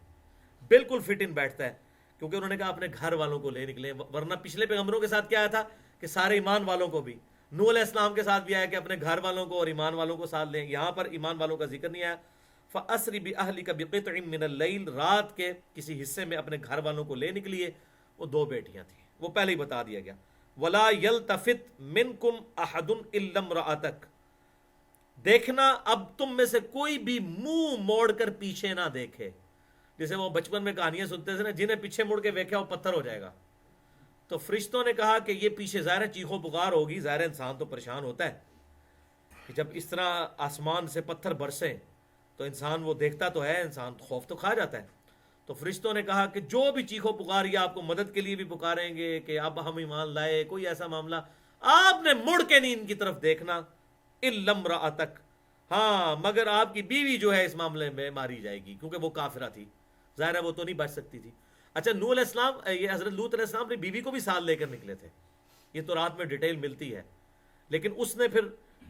بالکل فٹ ان بیٹھتا ہے، کیونکہ انہوں نے کہا اپنے گھر والوں کو لے نکلیں، ورنہ پچھلے پیغمبروں کے ساتھ کیا آیا تھا کہ سارے ایمان والوں کو بھی، نوح علیہ السلام کے ساتھ بھی آیا کہ اپنے گھر والوں کو اور ایمان والوں کو ساتھ لیں، یہاں پر ایمان والوں کا ذکر نہیں آیا۔ فَأَسْرِ بِأَهْلِكَ بِقِطْعٍ مِّنَ اللَّيْلِ، رات کے کسی حصے میں اپنے گھر والوں کو لے نکلیے، وہ 2 بیٹیاں تھیں، وہ پہلے ہی بتا دیا گیا۔ وَلَا يَلْتَفِتْ مِنْكُمْ أَحَدٌ إِلَّا امْرَأَتَكَ، دیکھنا اب تم میں سے کوئی بھی منہ موڑ کر پیچھے نہ دیکھے، جیسے وہ بچپن میں کہانیاں سنتے تھے نا، جنہیں پیچھے مڑ کے دیکھا وہ پتھر ہو جائے گا۔ تو فرشتوں نے کہا کہ یہ پیچھے ظاہر چیخو پکار ہوگی، ظاہر انسان تو پریشان ہوتا ہے کہ جب اس طرح آسمان سے پتھر برسیں تو انسان وہ دیکھتا تو ہے، انسان خوف تو کھا جاتا ہے۔ تو فرشتوں نے کہا کہ جو بھی چیخو پکار یا آپ کو مدد کے لیے بھی پکاریں گے کہ اب ہم ایمان لائے، کوئی ایسا معاملہ، آپ نے مڑ کے نہیں ان کی طرف دیکھنا، الا امرأتک، ہاں مگر آپ کی بیوی جو ہے اس معاملے میں ماری جائے گی، کیونکہ وہ کافرہ تھی، ظاہر ہے وہ تو نہیں بچ سکتی تھی۔ اچھا نوح علیہ السلام، یہ حضرت لوط علیہ السلام نے بیوی کو بھی ساتھ لے کر نکلے تھے، یہ تو رات میں ڈیٹیل ملتی ہے، لیکن اس نے پھر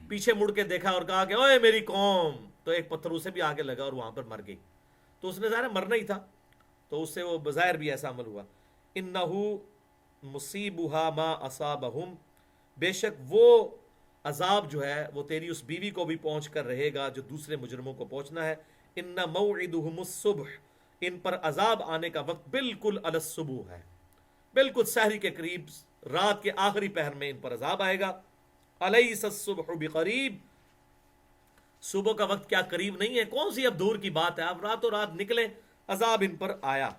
پیچھے مڑ کے دیکھا اور کہا کہ اوے میری قوم، تو ایک پتھر اسے بھی آگے لگا اور وہاں پر مر گئی، تو اس نے ظاہر مرنا ہی تھا، تو اس سے وہ بظاہر بھی ایسا عمل ہوا۔ انہو مصیبہا ما اصابہم، بے شک وہ عذاب جو ہے وہ تیری اس بیوی کو بھی پہنچ کر رہے گا جو دوسرے مجرموں کو پہنچنا ہے۔ ان موعدہم الصبح، ان پر عذاب آنے کا وقت بالکل علی الصبح ہے، بالکل سحری کے قریب، رات کے آخری پہر میں ان پر عذاب آئے گا۔ الیس الصبح بقریب، صبح کا وقت کیا قریب نہیں ہے؟ کون سی اب دور کی بات ہے، آپ راتوں رات نکلیں، عذاب ان پر آیا۔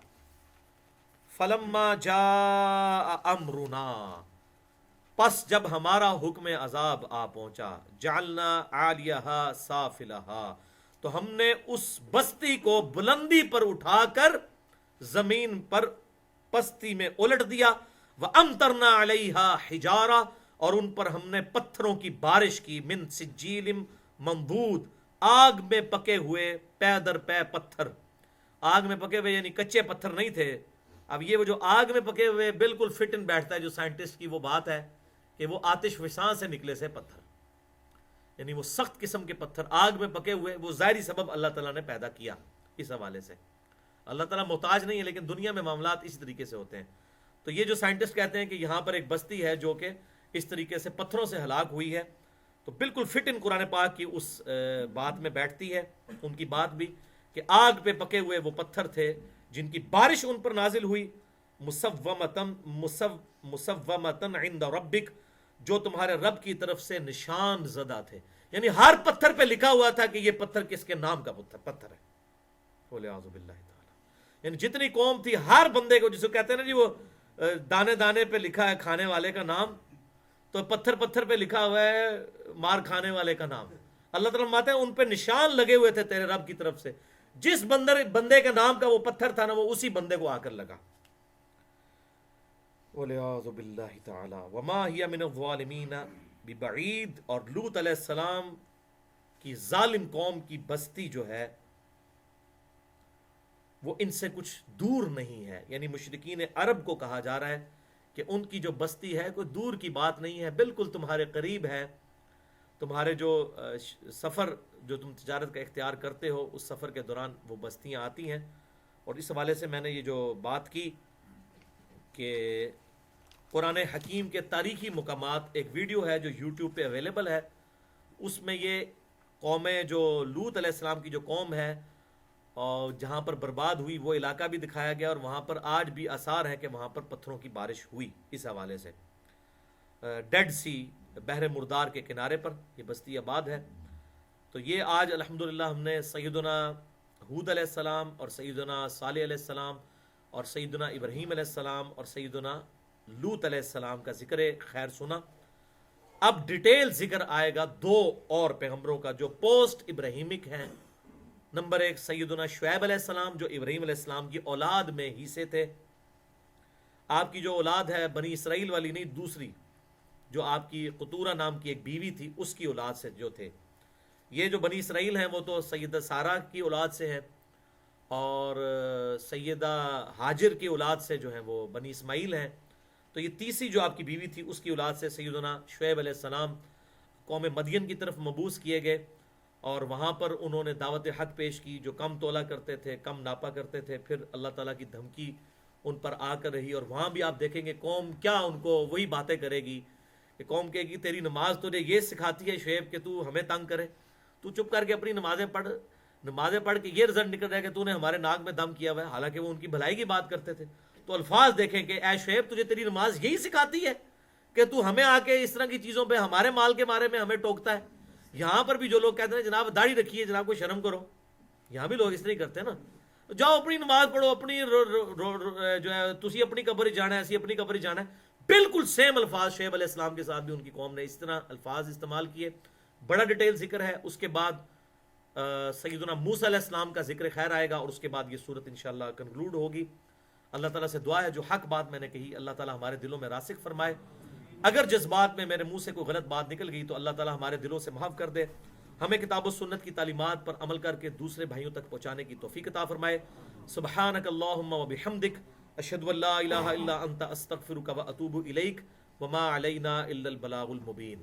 فلما جاء امرنا، پس جب ہمارا حکم عذاب آ پہنچا، جعلنا عالیہا سافلہا، تو ہم نے اس بستی کو بلندی پر اٹھا کر زمین پر پستی میں الٹ دیا، وَأَمْطَرْنَا عَلَيْهَا حِجَارَةً، اور ان پر ہم نے پتھروں کی بارش کی، من سجیل منضود، آگ میں پکے ہوئے پے در پے پتھر، آگ میں پکے ہوئے یعنی کچے پتھر نہیں تھے۔ اب یہ وہ جو آگ میں پکے ہوئے بالکل فٹ ان بیٹھتا ہے جو سائنٹسٹ کی وہ بات ہے کہ وہ آتش فشاں سے نکلے سے پتھر، یعنی وہ سخت قسم کے پتھر آگ میں پکے ہوئے، وہ ظاہری سبب اللہ تعالیٰ نے پیدا کیا۔ اس حوالے سے اللہ تعالیٰ محتاج نہیں ہے، لیکن دنیا میں معاملات اسی طریقے سے ہوتے ہیں۔ تو یہ جو سائنٹسٹ کہتے ہیں کہ یہاں پر ایک بستی ہے جو کہ اس طریقے سے پتھروں سے ہلاک ہوئی ہے، تو بالکل فٹ ان قرآن پاک کی اس بات میں بیٹھتی ہے ان کی بات بھی، کہ آگ پہ پکے ہوئے وہ پتھر تھے جن کی بارش ان پر نازل ہوئی، مسومتن عند ربک، جو تمہارے رب کی طرف سے نشان زدہ تھے، یعنی ہر پتھر پہ لکھا ہوا تھا کہ یہ پتھر کس کے نام کا پتھر ہے۔ وَلِعَاذُ بِاللَّهِ تعالی، یعنی جتنی قوم تھی ہر بندے کو، جسے کہتے ہیں نا جی وہ دانے دانے پہ لکھا ہے کھانے والے کا نام، تو پتھر پتھر پہ لکھا ہوا ہے مار کھانے والے کا نام. اللہ تعالیٰ فرماتے ہیں ان پہ نشان لگے ہوئے تھے تیرے رب کی طرف سے, جس بندے کے نام کا وہ پتھر تھا نا وہ اسی بندے کو آ کر لگا. وَلِعَاذُ بِاللَّهِ تَعَالَى وَمَا هِيَ مِنَ الظَّالِمِينَ بِبَعِيدٍ. اور لوط علیہ السلام کی ظالم قوم کی بستی جو ہے وہ ان سے کچھ دور نہیں ہے. یعنی مشرکین عرب کو کہا جا رہا ہے کہ ان کی جو بستی ہے کوئی دور کی بات نہیں ہے, بالکل تمہارے قریب ہے. تمہارے جو سفر جو تم تجارت کا اختیار کرتے ہو اس سفر کے دوران وہ بستیاں آتی ہیں. اور اس حوالے سے میں نے یہ جو بات کی کہ قرآن حکیم کے تاریخی مقامات, ایک ویڈیو ہے جو یوٹیوب پہ اویلیبل ہے, اس میں یہ قومیں جو لوط علیہ السلام کی جو قوم ہے اور جہاں پر برباد ہوئی وہ علاقہ بھی دکھایا گیا, اور وہاں پر آج بھی آثار ہیں کہ وہاں پر پتھروں کی بارش ہوئی. اس حوالے سے ڈیڈ سی, بحر مردار کے کنارے پر یہ بستی آباد ہے. تو یہ آج الحمدللہ ہم نے سیدنا ہود علیہ السلام اور سیدنا صالح علیہ السلام اور سیدنا ابراہیم علیہ السلام اور سیدنا لوط علیہ السلام کا ذکر خیر سنا. اب ڈیٹیل ذکر آئے گا دو اور پیغمبروں کا جو پوسٹ ابراہیمک ہیں. نمبر 1 سیدنا شعیب علیہ السلام جو ابراہیم علیہ السلام کی اولاد میں ہی سے تھے. آپ کی جو اولاد ہے بنی اسرائیل والی نہیں, دوسری جو آپ کی قطورہ نام کی ایک بیوی تھی اس کی اولاد سے جو تھے. یہ جو بنی اسرائیل ہیں وہ تو سیدہ سارہ کی اولاد سے ہیں, اور سیدہ ہاجر کی اولاد سے جو ہیں وہ بنی اسماعیل ہیں. تو یہ تیسری جو آپ کی بیوی تھی اس کی اولاد سے سیدنا شعیب علیہ السلام قوم مدین کی طرف مبعوث کیے گئے, اور وہاں پر انہوں نے دعوت حق پیش کی. جو کم تولا کرتے تھے, کم ناپا کرتے تھے, پھر اللہ تعالیٰ کی دھمکی ان پر آ کر رہی, اور وہاں بھی آپ دیکھیں گے قوم کیا ان کو وہی باتیں کرے گی کہ قوم کہے گی تیری نماز تجھے یہ سکھاتی ہے شعیب کہ تو ہمیں تنگ کرے, تو چپ کر کے اپنی نمازیں پڑھ کے یہ رزلٹ نکل رہا ہے کہ تو نے ہمارے ناک میں دم کیا ہوا ہے. حالانکہ وہ ان کی بھلائی کی بات کرتے تھے. تو الفاظ دیکھیں کہ اے شعیب تجھے تیری نماز یہی سکھاتی ہے کہ تو ہمیں آ کے اس طرح کی چیزوں پہ ہمارے مال کے بارے میں ہمیں ٹوکتا ہے. یہاں پر بھی جو لوگ کہتے ہیں جناب داڑھی رکھیے, جناب کو شرم کرو, یہاں بھی لوگ اس طرح ہی کرتے ہیں نا. جاؤ اپنی نماز پڑھو, اپنی جو ہے تسی اپنی قبر ہی جانا ہے, ایسی اپنی قبر ہی جانا ہے. بالکل سیم الفاظ شعیب علیہ السلام کے ساتھ بھی ان کی قوم نے اس طرح الفاظ استعمال کیے. بڑا ڈیٹیل ذکر ہے. اس کے بعد سیدنا موسیٰ علیہ السلام کا ذکر خیر آئے گا, اور اس کے بعد یہ صورت انشاءاللہ کنکلوڈ ہوگی. اللہ تعالیٰ سے دعا ہے جو حق بات میں نے کہی اللہ تعالیٰ ہمارے دلوں میں راسخ فرمائے. اگر جذبات میں میرے منہ سے کوئی غلط بات نکل گئی تو اللہ تعالیٰ ہمارے دلوں سے معاف کر دے. ہمیں کتاب و سنت کی تعلیمات پر عمل کر کے دوسرے بھائیوں تک پہنچانے کی توفیق عطا فرمائے. سبحانک اللہم و بحمدک اشہد ان لا الہ الا انت استغفرک و اتوب الیک وما علینا الا البلاغ المبین.